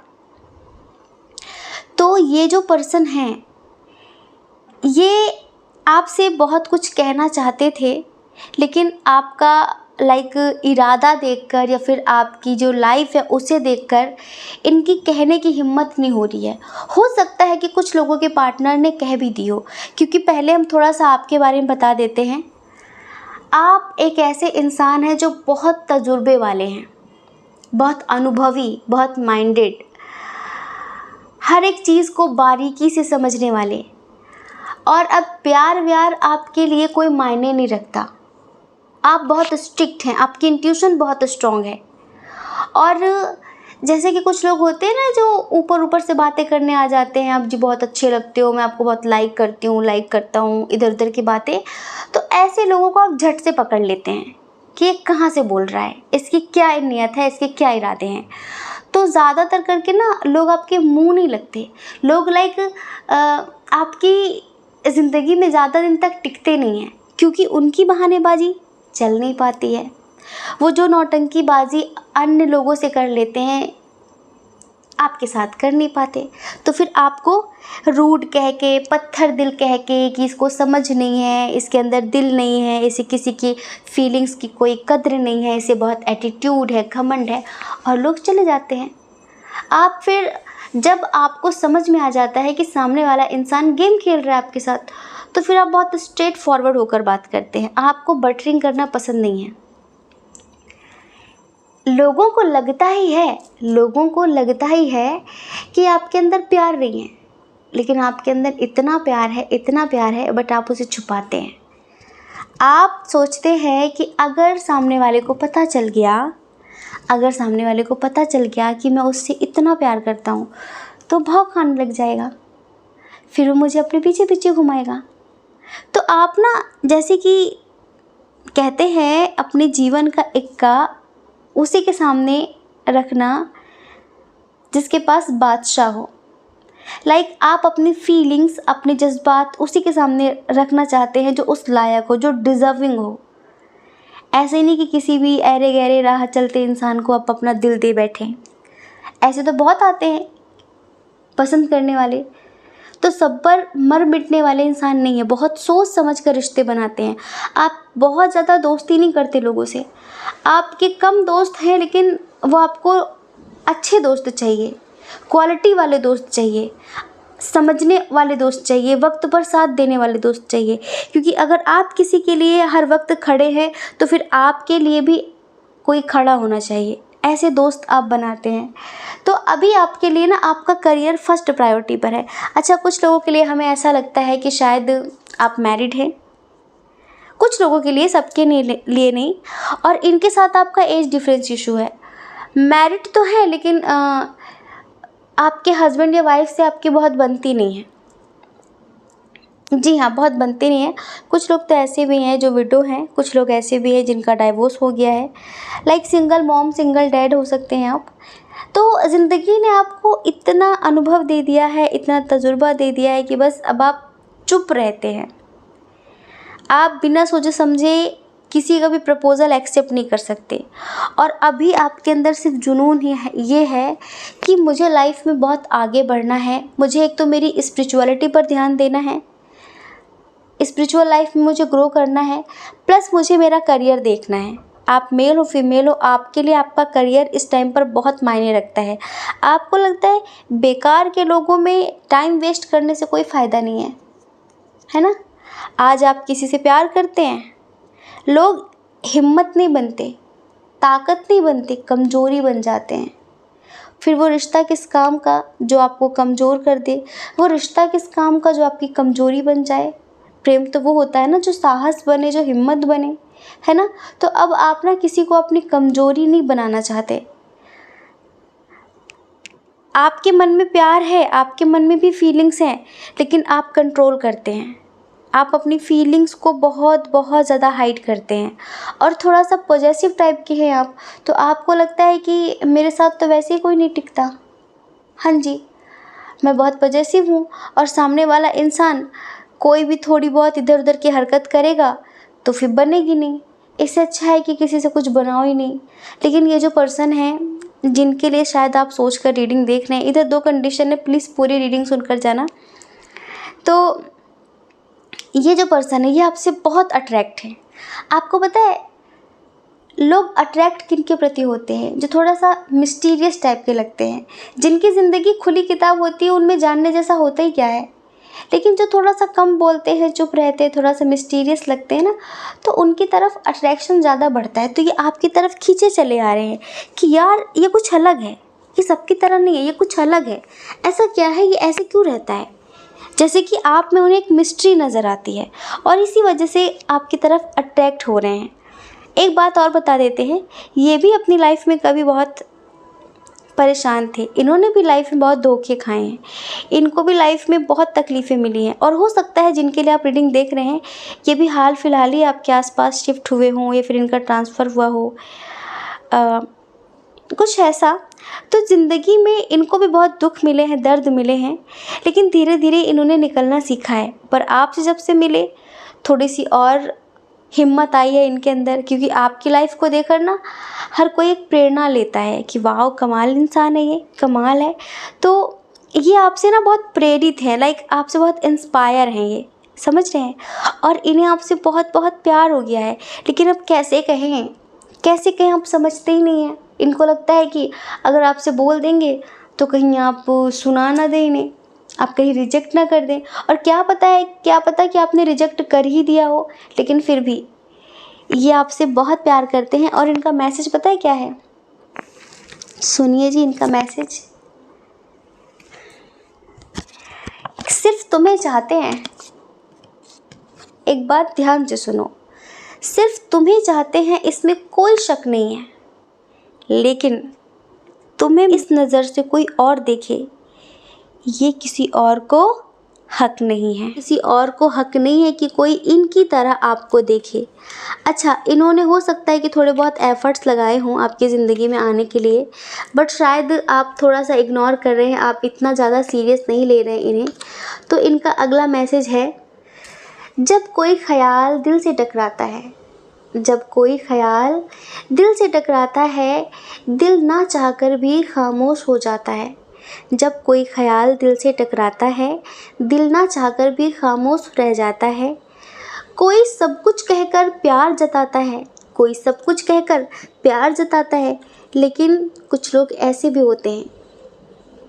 तो ये जो पर्सन हैं ये आपसे बहुत कुछ कहना चाहते थे, लेकिन आपका इरादा देखकर या फिर आपकी जो लाइफ है उसे देखकर इनकी कहने की हिम्मत नहीं हो रही है। हो सकता है कि कुछ लोगों के पार्टनर ने कह भी दी हो, क्योंकि पहले हम थोड़ा सा आपके बारे में बता देते हैं। आप एक ऐसे इंसान हैं जो बहुत तजुर्बे वाले हैं, बहुत अनुभवी, बहुत माइंडेड, हर एक चीज़ को बारीकी से समझने वाले। और अब प्यार व्यार आपके लिए कोई मायने नहीं रखता। आप बहुत स्ट्रिक्ट हैं, आपकी इंट्यूशन बहुत स्ट्रॉन्ग है। और जैसे कि कुछ लोग होते हैं ना जो ऊपर ऊपर से बातें करने आ जाते हैं, आप जी बहुत अच्छे लगते हो, मैं आपको बहुत लाइक करती हूँ, लाइक करता हूँ, इधर उधर की बातें। तो ऐसे लोगों को आप झट से पकड़ लेते हैं कि ये कहाँ से बोल रहा है, इसकी क्या नीयत है, इसके क्या इरादे हैं। तो ज़्यादातर करके ना लोग आपके मुंह नहीं लगते। लोग आपकी ज़िंदगी में ज़्यादा दिन तक टिकते नहीं हैं, क्योंकि उनकी बहानेबाजी चल नहीं पाती है। वो जो नौटंकीबाजी अन्य लोगों से कर लेते हैं आपके साथ कर नहीं पाते। तो फिर आपको रूड कह के, पत्थर दिल कह के कि इसको समझ नहीं है, इसके अंदर दिल नहीं है, इसे किसी की फीलिंग्स की कोई कद्र नहीं है, इसे बहुत एटीट्यूड है, घमंड है, और लोग चले जाते हैं। आप फिर जब आपको समझ में आ जाता है कि सामने वाला इंसान गेम खेल रहा है आपके साथ, तो फिर आप बहुत स्ट्रेट फॉरवर्ड होकर बात करते हैं। आपको बटरिंग करना पसंद नहीं है। लोगों को लगता ही है कि आपके अंदर प्यार नहीं है, लेकिन आपके अंदर इतना प्यार है, बट आप उसे छुपाते हैं। आप सोचते हैं कि अगर सामने वाले को पता चल गया कि मैं उससे इतना प्यार करता हूँ तो भाव खाने लग जाएगा, फिर वो मुझे अपने पीछे पीछे घुमाएगा। तो आप ना, जैसे कि कहते हैं, अपने जीवन का इक्का उसी के सामने रखना जिसके पास बादशाह हो। आप अपनी फीलिंग्स, अपने जज्बात उसी के सामने रखना चाहते हैं जो उस लायक हो, जो डिज़र्विंग हो। ऐसे नहीं कि किसी भी ऐरे गहरे राह चलते इंसान को आप अपना दिल दे बैठें। ऐसे तो बहुत आते हैं पसंद करने वाले, तो सब पर मर मिटने वाले इंसान नहीं है। बहुत सोच समझ कर रिश्ते बनाते हैं। आप बहुत ज़्यादा दोस्ती नहीं करते लोगों से। आपके कम दोस्त हैं, लेकिन वो आपको अच्छे दोस्त चाहिए, क्वालिटी वाले दोस्त चाहिए, समझने वाले दोस्त चाहिए, वक्त पर साथ देने वाले दोस्त चाहिए। क्योंकि अगर आप किसी के लिए हर वक्त खड़े हैं तो फिर आपके लिए भी कोई खड़ा होना चाहिए। ऐसे दोस्त आप बनाते हैं। तो अभी आपके लिए ना आपका करियर फर्स्ट प्रायोरिटी पर है। अच्छा, कुछ लोगों के लिए हमें ऐसा लगता है कि शायद आप मैरिड हैं, कुछ लोगों के लिए, सबके लिए नहीं। और इनके साथ आपका एज डिफरेंस इशू है। मैरिड तो है, लेकिन आपके हस्बैंड या वाइफ से आपकी बहुत बनती नहीं है। जी हाँ, बहुत बनती नहीं है। कुछ लोग तो ऐसे भी हैं जो विडो हैं, कुछ लोग ऐसे भी हैं जिनका डाइवोर्स हो गया है। सिंगल मॉम, सिंगल डैड हो सकते हैं आप। तो ज़िंदगी ने आपको इतना अनुभव दे दिया है, इतना तजुर्बा दे दिया है कि बस अब आप चुप रहते हैं। आप बिना सोचे समझे किसी का भी प्रपोज़ल एक्सेप्ट नहीं कर सकते। और अभी आपके अंदर सिर्फ जुनून ये है कि मुझे लाइफ में बहुत आगे बढ़ना है, मुझे एक तो मेरी स्पिरिचुअलिटी पर ध्यान देना है, स्पिरिचुअल लाइफ में मुझे ग्रो करना है, प्लस मुझे मेरा करियर देखना है। आप मेल हो फीमेल हो, आपके लिए आपका करियर इस टाइम पर बहुत मायने रखता है। आपको लगता है बेकार के लोगों में टाइम वेस्ट करने से कोई फ़ायदा नहीं है ना। आज आप किसी से प्यार करते हैं, लोग हिम्मत नहीं बनते, ताकत नहीं बनती, कमज़ोरी बन जाते हैं। फिर वो रिश्ता किस काम का जो आपको कमज़ोर कर दे, वो रिश्ता किस काम का जो आपकी कमज़ोरी बन जाए। प्रेम तो वो होता है ना जो साहस बने, जो हिम्मत बने, है ना। तो अब आप ना किसी को अपनी कमज़ोरी नहीं बनाना चाहते। आपके मन में प्यार है, आपके मन में भी फीलिंग्स हैं, लेकिन आप कंट्रोल करते हैं। आप अपनी फीलिंग्स को बहुत बहुत ज़्यादा हाइड करते हैं और थोड़ा सा पॉजेसिव टाइप के हैं आप। तो आपको लगता है कि मेरे साथ तो वैसे ही कोई नहीं टिकता। हाँ जी, मैं बहुत पॉजेसिव हूँ और सामने वाला इंसान कोई भी थोड़ी बहुत इधर उधर की हरकत करेगा तो फिर बनेगी नहीं। इससे अच्छा है कि किसी से कुछ बनाओ ही नहीं। लेकिन ये जो पर्सन है जिनके लिए शायद आप सोच कर रीडिंग देख रहे हैं, इधर 2 कंडीशन है, प्लीज़ पूरी रीडिंग सुनकर जाना। तो ये जो पर्सन है ये आपसे बहुत अट्रैक्ट है। आपको पता है लोग अट्रैक्ट किन के प्रति होते हैं? जो थोड़ा सा मिस्टीरियस टाइप के लगते हैं, जिनकी ज़िंदगी खुली किताब होती है, उनमें जानने जैसा होता ही क्या है। लेकिन जो थोड़ा सा कम बोलते हैं, चुप रहते हैं, थोड़ा सा मिस्टीरियस लगते हैं ना, तो उनकी तरफ अट्रैक्शन ज़्यादा बढ़ता है। तो ये आपकी तरफ खींचे चले आ रहे हैं कि यार ये कुछ अलग है, ये सबकी तरह नहीं है, ये कुछ अलग है। ऐसा क्या है, ये ऐसे क्यों रहता है? जैसे कि आप में उन्हें एक मिस्ट्री नज़र आती है और इसी वजह से आपकी तरफ अट्रैक्ट हो रहे हैं। एक बात और बता देते हैं, ये भी अपनी लाइफ में कभी बहुत परेशान थे, इन्होंने भी लाइफ में बहुत धोखे खाए हैं, इनको भी लाइफ में बहुत तकलीफ़ें मिली हैं। और हो सकता है जिनके लिए आप रीडिंग देख रहे हैं ये भी हाल फिलहाल ही आपके आसपास शिफ्ट हुए हों या फिर इनका ट्रांसफ़र हुआ हो, कुछ ऐसा। तो ज़िंदगी में इनको भी बहुत दुख मिले हैं, दर्द मिले हैं, लेकिन धीरे धीरे इन्होंने निकलना सीखा है। पर आपसे जब से मिले थोड़ी सी और हिम्मत आई है इनके अंदर, क्योंकि आपकी लाइफ को देखकर ना हर कोई एक प्रेरणा लेता है कि वाह कमाल इंसान है, ये कमाल है। तो ये आपसे ना बहुत प्रेरित हैं, लाइक आपसे बहुत इंस्पायर हैं, ये समझ रहे हैं। और इन्हें आपसे बहुत बहुत प्यार हो गया है। लेकिन अब कैसे कहें, कैसे कहें, आप समझते ही नहीं हैं। इनको लगता है कि अगर आपसे बोल देंगे तो कहीं आप सुना ना दें इन्हें, आप कहीं रिजेक्ट ना कर दें। और क्या पता कि आपने रिजेक्ट कर ही दिया हो, लेकिन फिर भी ये आपसे बहुत प्यार करते हैं। और इनका मैसेज पता है क्या है? सुनिए जी इनका मैसेज। सिर्फ तुम्हें चाहते हैं, एक बात ध्यान से सुनो, सिर्फ तुम्हें चाहते हैं, इसमें कोई शक नहीं है। लेकिन तुम्हें इस नज़र से कोई और देखे, ये किसी और को हक नहीं है। किसी और को हक नहीं है कि कोई इनकी तरह आपको देखे। अच्छा, इन्होंने हो सकता है कि थोड़े बहुत एफ़र्ट्स लगाए हों आपकी ज़िंदगी में आने के लिए, बट शायद आप थोड़ा सा इग्नोर कर रहे हैं, आप इतना ज़्यादा सीरियस नहीं ले रहे हैं इन्हें। तो इनका अगला मैसेज है, जब कोई ख़याल दिल से टकराता है, जब कोई ख़याल दिल से टकराता है, दिल ना चाहकर भी खामोश हो जाता है। जब कोई ख़याल दिल से टकराता है, दिल ना चाहकर भी खामोश रह जाता है। कोई सब कुछ कहकर प्यार जताता है, कोई सब कुछ कहकर प्यार जताता है, लेकिन कुछ लोग ऐसे भी होते हैं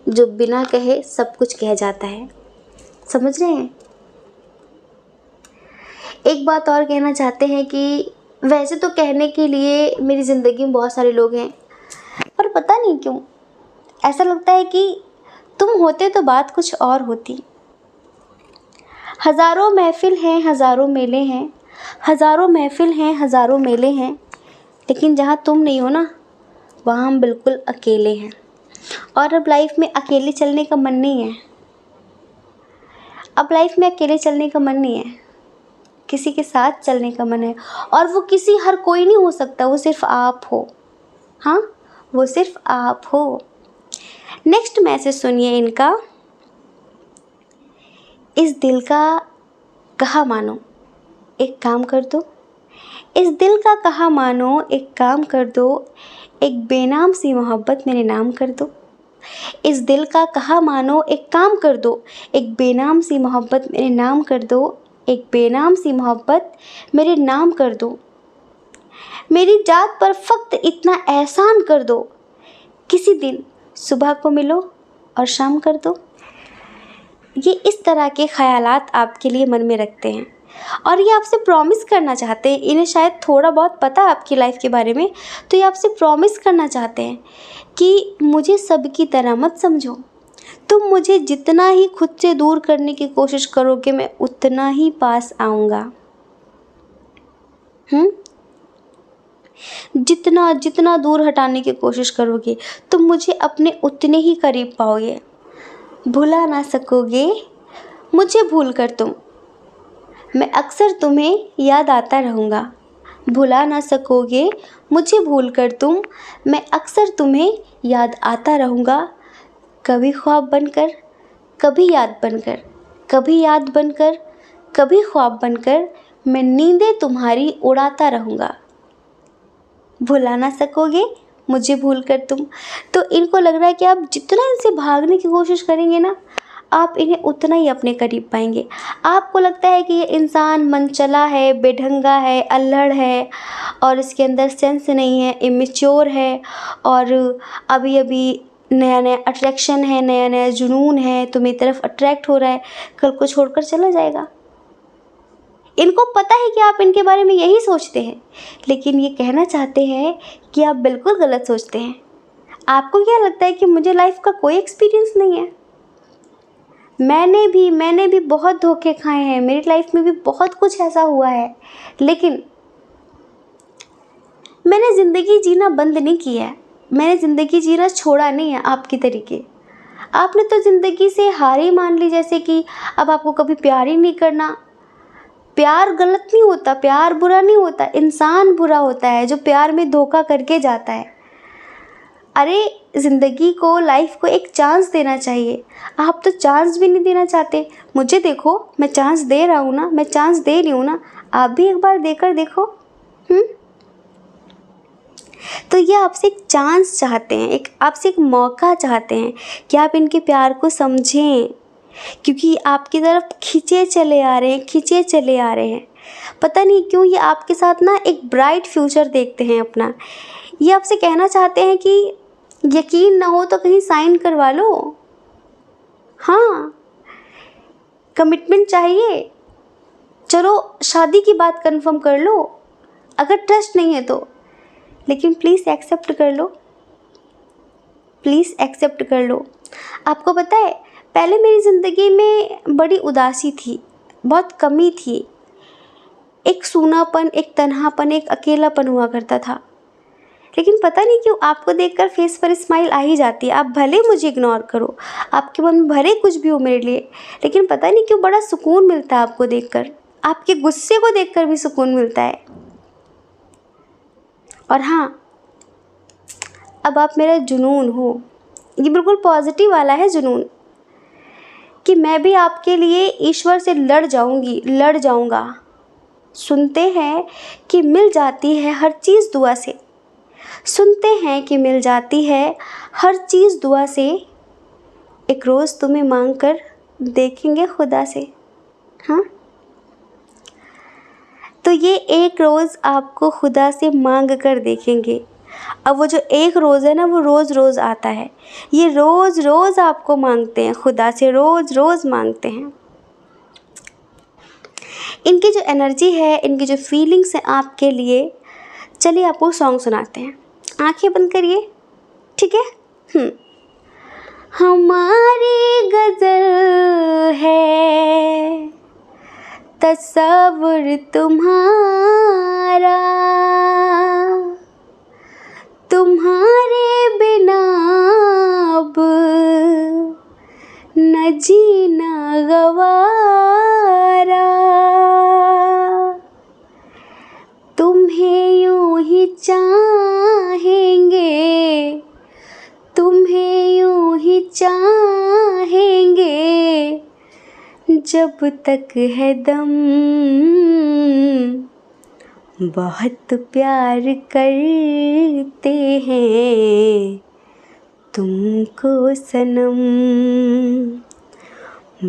जो बिना कहे सब कुछ कह जाता है। समझ रहे हैं? एक बात और कहना चाहते हैं कि वैसे तो कहने के लिए मेरी ज़िंदगी में बहुत सारे लोग हैं, पर पता नहीं क्यों ऐसा लगता है कि तुम होते तो बात कुछ और होती। हज़ारों महफ़िल हैं, हज़ारों मेले हैं, हज़ारों महफ़िल हैं, हज़ारों मेले हैं, लेकिन जहाँ तुम नहीं हो ना, वहाँ हम बिल्कुल अकेले हैं। और अब लाइफ में अकेले चलने का मन नहीं है। अब लाइफ में अकेले चलने का मन नहीं है, किसी के साथ चलने का मन है। और वो किसी हर कोई नहीं हो सकता, वो सिर्फ आप हो। हाँ, वो सिर्फ आप हो। नेक्स्ट मैसेज सुनिए इनका। इस दिल का कहा मानो, एक काम कर दो, इस दिल का कहा मानो, एक काम कर दो, एक बेनाम सी मोहब्बत मेरे नाम कर दो। इस दिल का कहा मानो, एक काम कर दो, एक बेनाम सी मोहब्बत मेरे नाम कर दो, एक बेनाम सी मोहब्बत मेरे नाम कर दो। मेरी जात पर फक्त इतना एहसान कर दो, किसी दिन सुबह को मिलो और शाम कर दो। ये इस तरह के ख़यालात आपके लिए मन में रखते हैं और ये आपसे प्रॉमिस करना चाहते हैं, इन्हें शायद थोड़ा बहुत पता है आपकी लाइफ के बारे में, तो ये आपसे प्रॉमिस करना चाहते हैं कि मुझे सबकी तरह मत समझो। तुम मुझे जितना ही खुद से दूर करने की कोशिश करोगे, मैं उतना ही पास आऊँगा। जितना जितना दूर हटाने की कोशिश करोगे, तुम मुझे अपने उतने ही करीब पाओगे। भुला ना सकोगे मुझे भूल कर तुम, मैं अक्सर तुम्हें याद आता रहूँगा। भुला ना सकोगे मुझे भूल कर तुम, मैं अक्सर तुम्हें याद आता रहूँगा। कभी ख्वाब बनकर, कभी याद बनकर, कभी याद बनकर, कभी ख्वाब बनकर, मैं नींदें तुम्हारी उड़ाता रहूँगा। भुला ना सकोगे मुझे भूल कर तुम। तो इनको लग रहा है कि आप जितना इनसे भागने की कोशिश करेंगे ना, आप इन्हें उतना ही अपने करीब पाएंगे। आपको लगता है कि ये इंसान मनचला है, बेढंगा है, अल्हड़ है और इसके अंदर सेंस नहीं है, इमेच्योर है और अभी अभी नया नया अट्रैक्शन है, नया नया जुनून है, तो मेरी तरफ अट्रैक्ट हो रहा है, कल को छोड़कर चला जाएगा। इनको पता है कि आप इनके बारे में यही सोचते हैं, लेकिन ये कहना चाहते हैं कि आप बिल्कुल गलत सोचते हैं। आपको क्या लगता है कि मुझे लाइफ का कोई एक्सपीरियंस नहीं है? मैंने भी बहुत धोखे खाए हैं, मेरी लाइफ में भी बहुत कुछ ऐसा हुआ है, लेकिन मैंने ज़िंदगी जीना बंद नहीं किया है, मैंने ज़िंदगी जीना छोड़ा नहीं है आपकी तरीके। आपने तो ज़िंदगी से हार ही मान ली, जैसे कि अब आपको कभी प्यार ही नहीं करना। प्यार गलत नहीं होता, प्यार बुरा नहीं होता, इंसान बुरा होता है जो प्यार में धोखा करके जाता है। अरे ज़िंदगी को, लाइफ को एक चांस देना चाहिए। आप तो चांस भी नहीं देना चाहते। मुझे देखो, मैं चांस दे रहा हूँ ना, मैं चांस दे रही हूँ ना, आप भी एक बार देकर देखो। तो ये आपसे एक चांस चाहते हैं, आपसे एक मौका चाहते हैं कि आप इनके प्यार को समझें, क्योंकि आपकी तरफ खींचे चले आ रहे हैं। पता नहीं क्यों ये आपके साथ ना एक ब्राइट फ्यूचर देखते हैं अपना। ये आपसे कहना चाहते हैं कि यकीन ना हो तो कहीं साइन करवा लो। हाँ, कमिटमेंट चाहिए, चलो शादी की बात कंफर्म कर लो अगर ट्रस्ट नहीं है तो, लेकिन प्लीज़ एक्सेप्ट कर लो, प्लीज़ एक्सेप्ट कर लो। आपको पता है, पहले मेरी ज़िंदगी में बड़ी उदासी थी, बहुत कमी थी, एक सूनापन, एक तन्हापन, एक अकेलापन हुआ करता था। लेकिन पता नहीं क्यों आपको देखकर फेस पर स्माइल आ ही जाती है। आप भले मुझे इग्नोर करो, आपके मन में भले कुछ भी हो मेरे लिए, लेकिन पता नहीं क्यों बड़ा सुकून मिलता है आपको देखकर। आपके गुस्से को देखकर भी सुकून मिलता है। और हाँ, अब आप मेरा जुनून हो। ये बिल्कुल पॉजिटिव वाला है जुनून, कि मैं भी आपके लिए ईश्वर से लड़ जाऊंगा। सुनते हैं कि मिल जाती है हर चीज़ दुआ से, सुनते हैं कि मिल जाती है हर चीज़ दुआ से। एक रोज़ तुम्हें मांग कर देखेंगे खुदा से। हाँ, तो ये एक रोज़ आपको खुदा से मांग कर देखेंगे। अब वो जो एक रोज़ है ना, वो रोज़ रोज़ आता है। ये रोज़ रोज़ आपको मांगते हैं, खुदा से रोज़ रोज़ मांगते हैं। इनकी जो एनर्जी है, इनकी जो फीलिंग्स हैं आपके लिए, चलिए आपको सॉन्ग सुनाते हैं। आंखें बंद करिए, ठीक है? हमारी गज़ल है तस्वुर तुम्हारा, तुम्हारे बिना अब न जीना गवारा। तुम्हें यूं ही चाहेंगे, तुम्हें यूं ही चाहेंगे, जब तक है दम बहुत प्यार करते हैं तुमको सनम,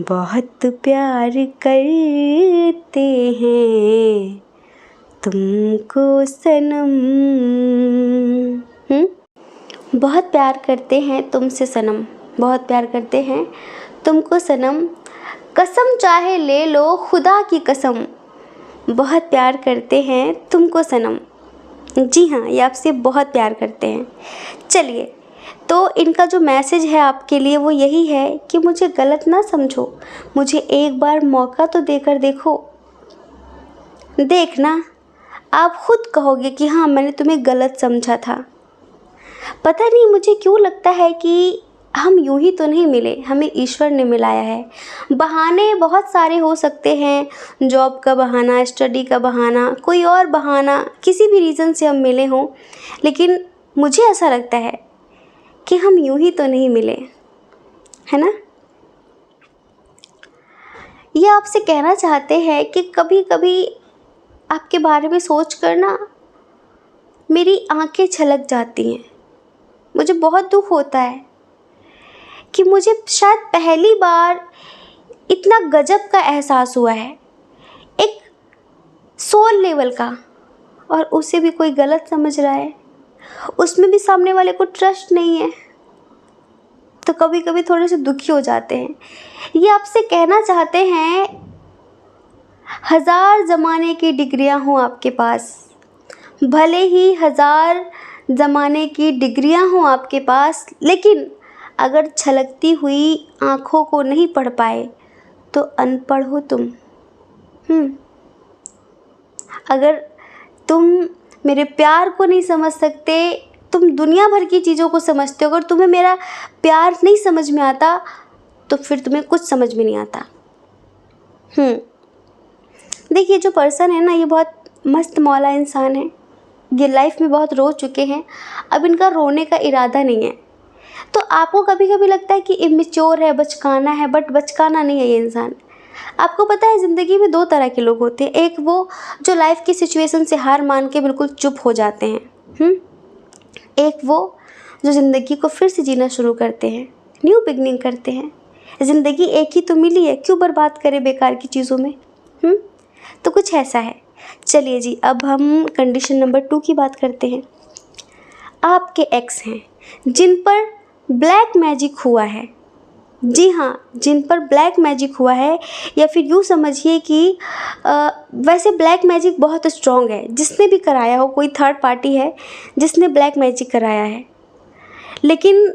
बहुत प्यार करते हैं तुमको सनम। बहुत प्यार करते हैं तुमसे सनम, बहुत प्यार करते हैं तुमको सनम, कसम चाहे ले लो खुदा की कसम, बहुत प्यार करते हैं तुमको सनम। जी हाँ, ये आपसे बहुत प्यार करते हैं। चलिए, तो इनका जो मैसेज है आपके लिए वो यही है कि मुझे गलत ना समझो, मुझे एक बार मौका तो देकर देखो। देखना, आप खुद कहोगे कि हाँ, मैंने तुम्हें गलत समझा था। पता नहीं मुझे क्यों लगता है कि हम यूं ही तो नहीं मिले, हमें ईश्वर ने मिलाया है। बहाने बहुत सारे हो सकते हैं, जॉब का बहाना, स्टडी का बहाना, कोई और बहाना, किसी भी रीज़न से हम मिले हों, लेकिन मुझे ऐसा लगता है कि हम यूं ही तो नहीं मिले, है ना। ये आपसे कहना चाहते हैं कि कभी कभी आपके बारे में सोच कर ना मेरी आंखें छलक जाती हैं। मुझे बहुत दुख होता है कि मुझे शायद पहली बार इतना गजब का एहसास हुआ है, एक सोल लेवल का, और उसे भी कोई गलत समझ रहा है, उसमें भी सामने वाले को ट्रस्ट नहीं है, तो कभी कभी थोड़े से दुखी हो जाते हैं। ये आपसे कहना चाहते हैं, 1000 ज़माने की डिग्रियां हों आपके पास, भले ही 1000 ज़माने की डिग्रियां हों आपके पास, लेकिन अगर छलकती हुई आँखों को नहीं पढ़ पाए तो अनपढ़ हो तुम। अगर तुम मेरे प्यार को नहीं समझ सकते, तुम दुनिया भर की चीज़ों को समझते हो, अगर तुम्हें मेरा प्यार नहीं समझ में आता तो फिर तुम्हें कुछ समझ में नहीं आता। देखिए, जो पर्सन है ना, ये बहुत मस्त मौला इंसान है, ये लाइफ में बहुत रो चुके हैं, अब इनका रोने का इरादा नहीं है। तो आपको कभी कभी लगता है कि इमेच्योर है, बचकाना है, बट बचकाना नहीं है ये इंसान। आपको पता है, ज़िंदगी में 2 तरह के लोग होते हैं, एक वो जो लाइफ की सिचुएशन से हार मान के बिल्कुल चुप हो जाते हैं, एक वो जो ज़िंदगी को फिर से जीना शुरू करते हैं, न्यू बिगनिंग करते हैं। ज़िंदगी एक ही तो मिली है, क्यों बर्बाद करें बेकार की चीज़ों में। तो कुछ ऐसा है। चलिए जी, अब हम कंडीशन नंबर 2 की बात करते हैं। आपके एक्स हैं जिन पर ब्लैक मैजिक हुआ है। जी हाँ, जिन पर ब्लैक मैजिक हुआ है, या फिर यूँ समझिए कि वैसे ब्लैक मैजिक बहुत स्ट्रॉन्ग है, जिसने भी कराया हो, कोई थर्ड पार्टी है जिसने ब्लैक मैजिक कराया है, लेकिन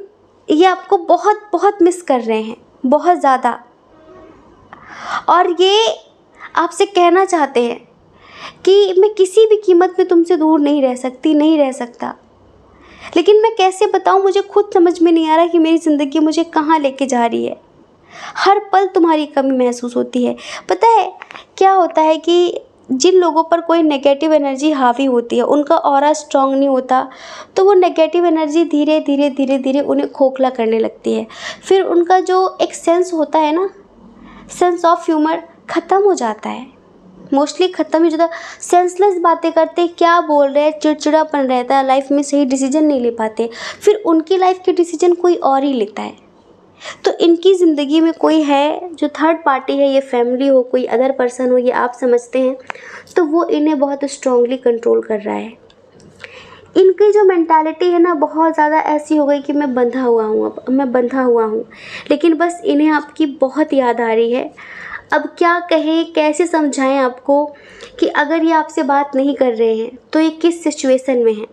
ये आपको बहुत बहुत मिस कर रहे हैं, बहुत ज़्यादा, और ये आपसे कहना चाहते हैं कि मैं किसी भी कीमत में तुमसे दूर नहीं रह सकती, नहीं रह सकता। लेकिन मैं कैसे बताऊं, मुझे खुद समझ में नहीं आ रहा कि मेरी ज़िंदगी मुझे कहाँ लेके जा रही है। हर पल तुम्हारी कमी महसूस होती है। पता है क्या होता है कि जिन लोगों पर कोई नेगेटिव एनर्जी हावी होती है, उनका ऑरा स्ट्रांग नहीं होता, तो वो नेगेटिव एनर्जी धीरे धीरे धीरे धीरे उन्हें खोखला करने लगती है। फिर उनका जो एक सेंस होता है ना, सेंस ऑफ ह्यूमर, ख़त्म हो जाता है, मोस्टली ख़त्म ही हो जाता है। सेंसलेस बातें करते, क्या बोल रहे हैं, चिड़चिड़ापन रहता है, लाइफ में सही डिसीजन नहीं ले पाते, फिर उनकी लाइफ के डिसीजन कोई और ही लेता है। तो इनकी ज़िंदगी में कोई है जो थर्ड पार्टी है, ये फैमिली हो, कोई अदर पर्सन हो, ये आप समझते हैं, तो वो इन्हें बहुत स्ट्रांगली कंट्रोल कर रहा है। इनकी जो मेंटालिटी है ना, बहुत ज़्यादा ऐसी हो गई कि मैं बंधा हुआ हूँ, अब मैं बंधा हुआ हूँ, लेकिन बस इन्हें आपकी बहुत याद आ रही है। अब क्या कहें, कैसे समझाएं आपको कि अगर ये आपसे बात नहीं कर रहे हैं तो ये किस सिचुएशन में है,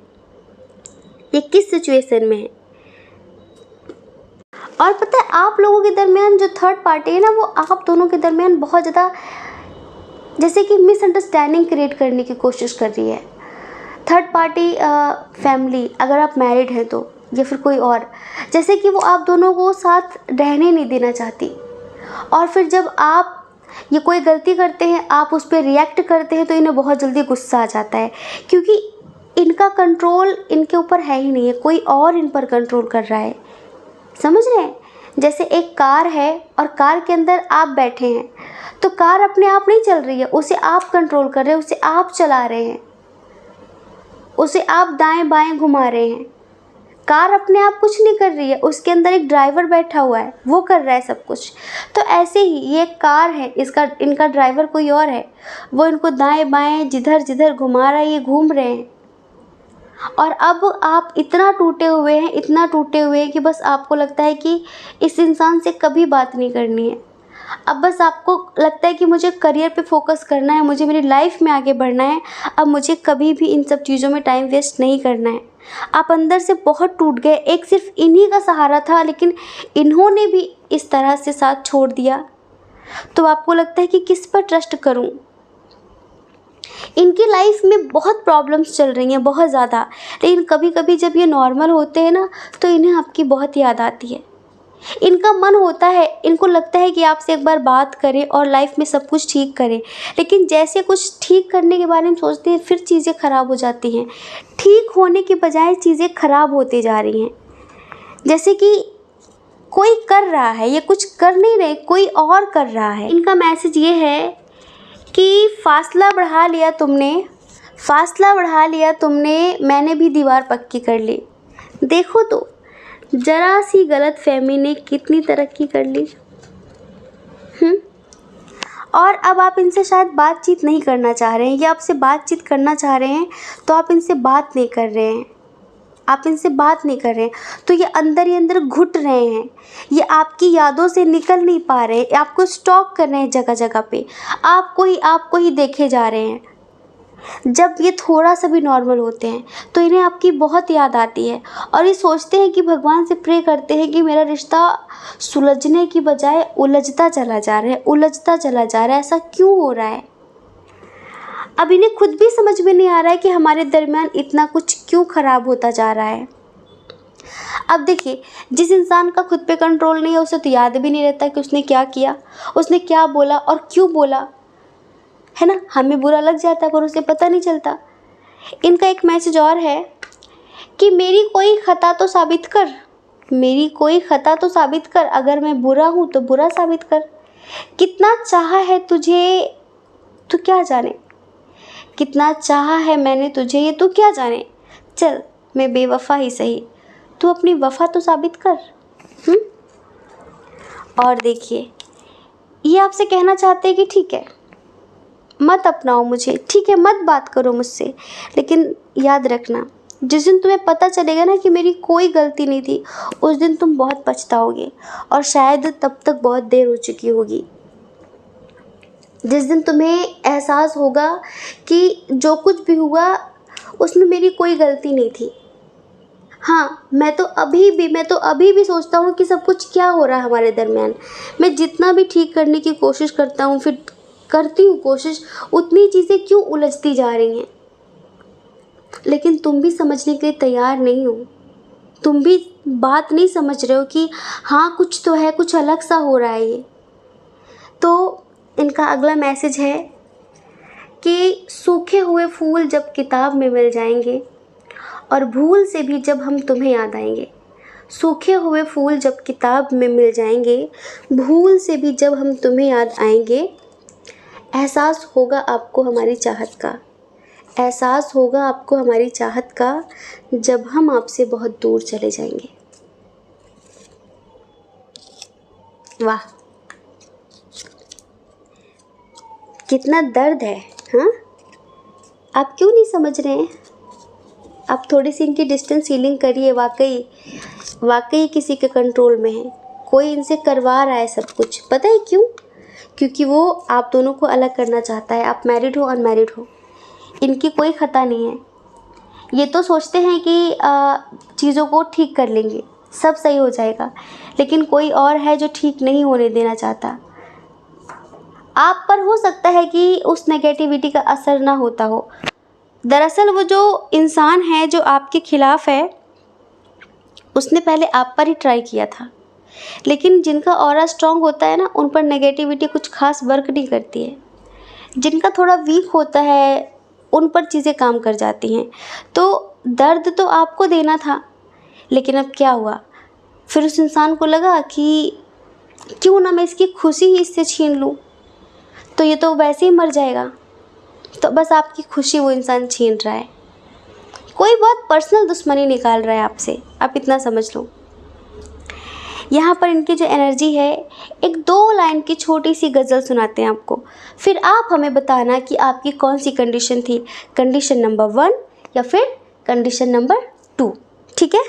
ये किस सिचुएशन में है। और पता है, आप लोगों के दरमियान जो थर्ड पार्टी है ना, वो आप दोनों के दरमियान बहुत ज़्यादा जैसे कि मिसअंडरस्टैंडिंग क्रिएट करने की कोशिश कर रही है। थर्ड पार्टी फैमिली, अगर आप मैरिड हैं तो, या फिर कोई और, जैसे कि वो आप दोनों को साथ रहने नहीं देना चाहती, और फिर जब आप ये कोई गलती करते हैं, आप उस पर रिएक्ट करते हैं, तो इन्हें बहुत जल्दी गुस्सा आ जाता है, क्योंकि इनका कंट्रोल इनके ऊपर है ही नहीं है, कोई और इन पर कंट्रोल कर रहा है। समझ रहे हैं? जैसे एक कार है और कार के अंदर आप बैठे हैं, तो कार अपने आप नहीं चल रही है, उसे आप कंट्रोल कर रहे हैं, उसे आप चला रहे हैं। उसे आप दाएं बाएं घुमा रहे हैं। कार अपने आप कुछ नहीं कर रही है, उसके अंदर एक ड्राइवर बैठा हुआ है, वो कर रहा है सब कुछ। तो ऐसे ही ये कार है, इनका ड्राइवर कोई और है, वो इनको दाएं बाएं जिधर जिधर घुमा रहा है, ये घूम रहे हैं। और अब आप इतना टूटे हुए हैं, इतना टूटे हुए हैं कि बस आपको लगता है कि इस इंसान से कभी बात नहीं करनी है। अब बस आपको लगता है कि मुझे करियर पे फोकस करना है, मुझे मेरी लाइफ में आगे बढ़ना है, अब मुझे कभी भी इन सब चीज़ों में टाइम वेस्ट नहीं करना है। आप अंदर से बहुत टूट गए, एक सिर्फ इन्हीं का सहारा था, लेकिन इन्होंने भी इस तरह से साथ छोड़ दिया। तो आपको लगता है कि किस पर ट्रस्ट करूं। इनकी लाइफ में बहुत प्रॉब्लम्स चल रही हैं, बहुत ज़्यादा, लेकिन कभी कभी जब ये नॉर्मल होते हैं ना, तो इन्हें आपकी बहुत याद आती है। इनका मन होता है, इनको लगता है कि आपसे एक बार बात करें और लाइफ में सब कुछ ठीक करें, लेकिन जैसे कुछ ठीक करने के बारे में सोचते हैं, फिर चीज़ें ख़राब हो जाती हैं। ठीक होने के बजाय चीज़ें ख़राब होती जा रही हैं। जैसे कि कोई कर रहा है, ये कुछ कर नहीं रहे, कोई और कर रहा है। इनका मैसेज ये है कि फासला बढ़ा लिया तुमने, फासला बढ़ा लिया तुमने, मैंने भी दीवार पक्की कर ली। देखो तो जरा सी गलत फहमी ने कितनी तरक्की कर ली। और अब आप इनसे शायद बातचीत नहीं करना चाह रहे हैं, या आपसे बातचीत करना चाह रहे हैं तो आप इनसे बात नहीं कर रहे हैं, आप इनसे बात नहीं कर रहे हैं, तो ये अंदर ही अंदर घुट रहे हैं, ये आपकी यादों से निकल नहीं पा रहे, आपको स्टॉक कर रहे हैं जगह जगह पे, आपको ही देखे जा रहे हैं। जब ये थोड़ा सा भी नॉर्मल होते हैं तो इन्हें आपकी बहुत याद आती है, और ये सोचते हैं कि भगवान से प्रे करते हैं कि मेरा रिश्ता सुलझने की बजाय उलझता चला जा रहा है, उलझता चला जा रहा है, ऐसा क्यों हो रहा है। अब इन्हें खुद भी समझ में नहीं आ रहा है कि हमारे दरमियान इतना कुछ क्यों ख़राब होता जा रहा है। अब देखिए, जिस इंसान का खुद पे कंट्रोल नहीं है, उसे तो याद भी नहीं रहता कि उसने क्या किया, उसने क्या बोला और क्यों बोला, है ना। हमें बुरा लग जाता है पर उसे पता नहीं चलता। इनका एक मैसेज और है कि मेरी कोई खता तो साबित कर, मेरी कोई खता तो साबित कर, अगर मैं बुरा हूँ तो बुरा साबित कर। कितना चाहा है तुझे तू क्या जाने, कितना चाहा है मैंने तुझे ये तू क्या जाने, चल मैं बेवफा ही सही, तू अपनी वफा तो साबित कर। और देखिए, ये आपसे कहना चाहते हैं कि ठीक है मत अपनाओ मुझे, ठीक है मत बात करो मुझसे, लेकिन याद रखना जिस दिन तुम्हें पता चलेगा ना कि मेरी कोई गलती नहीं थी, उस दिन तुम बहुत पछताओगे, और शायद तब तक बहुत देर हो चुकी होगी। जिस दिन तुम्हें एहसास होगा कि जो कुछ भी हुआ उसमें मेरी कोई गलती नहीं थी। हाँ, मैं तो अभी भी सोचता हूँ कि सब कुछ क्या हो रहा है हमारे दरमियान। मैं जितना भी ठीक करने की कोशिश करता हूँ, फिर करती हूँ कोशिश, उतनी चीज़ें क्यों उलझती जा रही हैं। लेकिन तुम भी समझने के लिए तैयार नहीं हो, तुम भी बात नहीं समझ रहे हो कि हाँ कुछ तो है, कुछ अलग सा हो रहा है ये। तो इनका अगला मैसेज है कि सूखे हुए फूल जब किताब में मिल जाएंगे, और भूल से भी जब हम तुम्हें याद आएंगे। सूखे हुए फूल जब किताब में मिल जाएंगे, भूल से भी जब हम तुम्हें याद आएंगे, एहसास होगा आपको हमारी चाहत का, एहसास होगा आपको हमारी चाहत का, जब हम आपसे बहुत दूर चले जाएंगे। वाह, कितना दर्द है। हाँ, आप क्यों नहीं समझ रहे हैं। आप थोड़ी सी इनकी डिस्टेंस हीलिंग करिए। वाकई किसी के कंट्रोल में है, कोई इनसे करवा रहा है सब कुछ। पता है क्यों? क्योंकि वो आप दोनों को अलग करना चाहता है। आप मैरिड हो अनमैरिड हो, इनकी कोई खता नहीं है। ये तो सोचते हैं कि चीज़ों को ठीक कर लेंगे, सब सही हो जाएगा, लेकिन कोई और है जो ठीक नहीं होने देना चाहता। आप पर हो सकता है कि उस नेगेटिविटी का असर ना होता हो। दरअसल वो जो इंसान है जो आपके खिलाफ है, उसने पहले आप पर ही ट्राई किया था, लेकिन जिनका ऑरा स्ट्रांग होता है ना, उन पर नेगेटिविटी कुछ खास वर्क नहीं करती है। जिनका थोड़ा वीक होता है, उन पर चीज़ें काम कर जाती हैं। तो दर्द तो आपको देना था, लेकिन अब क्या हुआ, फिर उस इंसान को लगा कि क्यों ना मैं इसकी खुशी ही इससे छीन लूँ, तो ये तो वैसे ही मर जाएगा। तो बस आपकी खुशी वो इंसान छीन रहा है। कोई बहुत पर्सनल दुश्मनी निकाल रहा है आपसे, आप इतना समझ लो। यहाँ पर इनकी जो एनर्जी है, एक 2 लाइन की छोटी सी गज़ल सुनाते हैं आपको, फिर आप हमें बताना कि आपकी कौन सी कंडीशन थी, कंडीशन नंबर 1 या फिर कंडीशन नंबर 2, ठीक है।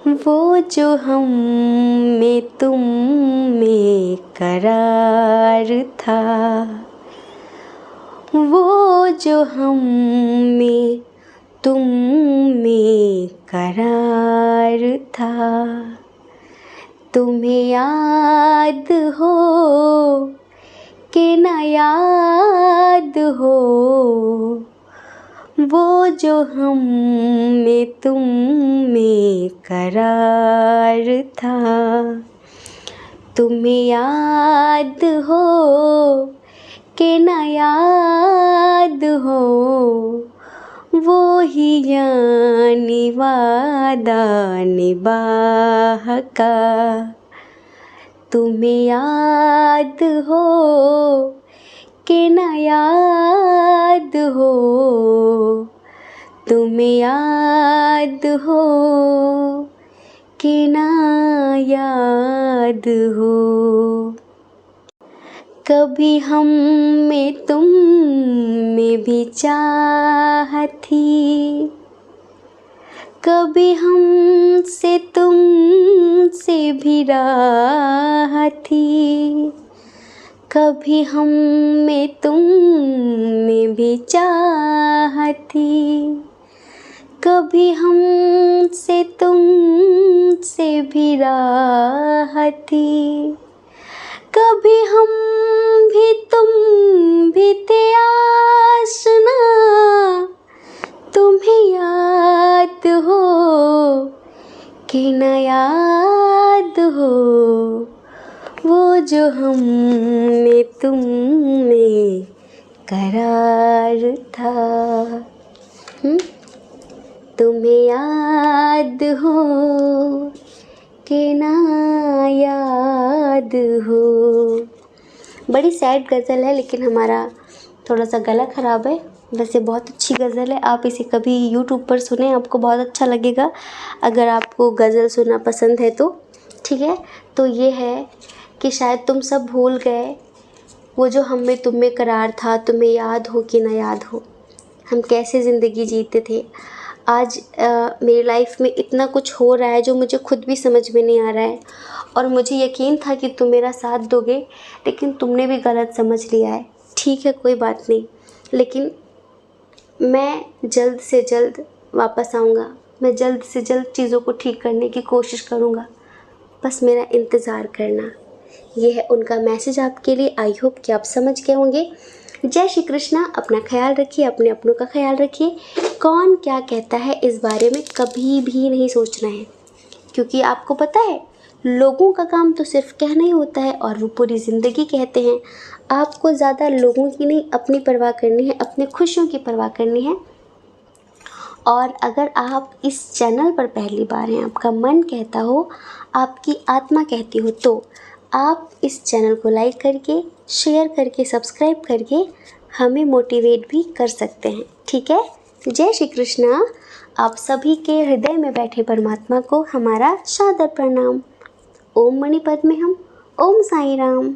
वो जो हम में तुम में करार था, वो जो हम में तुम में करार था, तुम्हें याद हो कि ना याद हो, वो जो हम में तुम में करार था, तुम्हें याद हो कि ना याद हो, वो ही यानी वादा निभा का, तुम्हें याद हो कि ना याद हो, तुम्हें याद हो कि ना याद हो। कभी हम में तुम में भी चाह थी, कभी हमसे तुम से भी राह थी, कभी हम में तुम में भी चाह थी, कभी हमसे तुम से भी राह थी, कभी हम भी तुम भी थे आशना, तुम्हें याद हो कि ना याद हो, वो जो हम में तुम में करार था, तुम्हें याद हो कि ना याद हो। बड़ी सैड गज़ल है, लेकिन हमारा थोड़ा सा गला ख़राब है। वैसे बहुत अच्छी गज़ल है, आप इसे कभी यूट्यूब पर सुने, आपको बहुत अच्छा लगेगा अगर आपको गज़ल सुनना पसंद है तो, ठीक है। तो ये है कि शायद तुम सब भूल गए, वो जो हम में तुम में करार था, तुम्हें याद हो कि ना याद हो, हम कैसे ज़िंदगी जीते थे। आज मेरी लाइफ में इतना कुछ हो रहा है जो मुझे खुद भी समझ में नहीं आ रहा है, और मुझे यकीन था कि तुम मेरा साथ दोगे, लेकिन तुमने भी गलत समझ लिया है। ठीक है, कोई बात नहीं, लेकिन मैं जल्द से जल्द वापस आऊँगा, मैं जल्द से जल्द चीज़ों को ठीक करने की कोशिश करूँगा, बस मेरा इंतज़ार करना। ये है उनका मैसेज आपके लिए। आई होप कि आप समझ गए होंगे। जय श्री कृष्णा। अपना ख्याल रखिए, अपने अपनों का ख्याल रखिए। कौन क्या कहता है इस बारे में कभी भी नहीं सोचना है, क्योंकि आपको पता है लोगों का काम तो सिर्फ कहना ही होता है और वो पूरी ज़िंदगी कहते हैं। आपको ज़्यादा लोगों की नहीं, अपनी परवाह करनी है, अपनी खुशियों की परवाह करनी है। और अगर आप इस चैनल पर पहली बार हैं, आपका मन कहता हो, आपकी आत्मा कहती हो, तो आप इस चैनल को लाइक करके, शेयर करके, सब्सक्राइब करके हमें मोटिवेट भी कर सकते हैं, ठीक है। जय श्री कृष्णा। आप सभी के हृदय में बैठे परमात्मा को हमारा सादर प्रणाम। ओम मणि पद्मे हम, ओम साईं राम।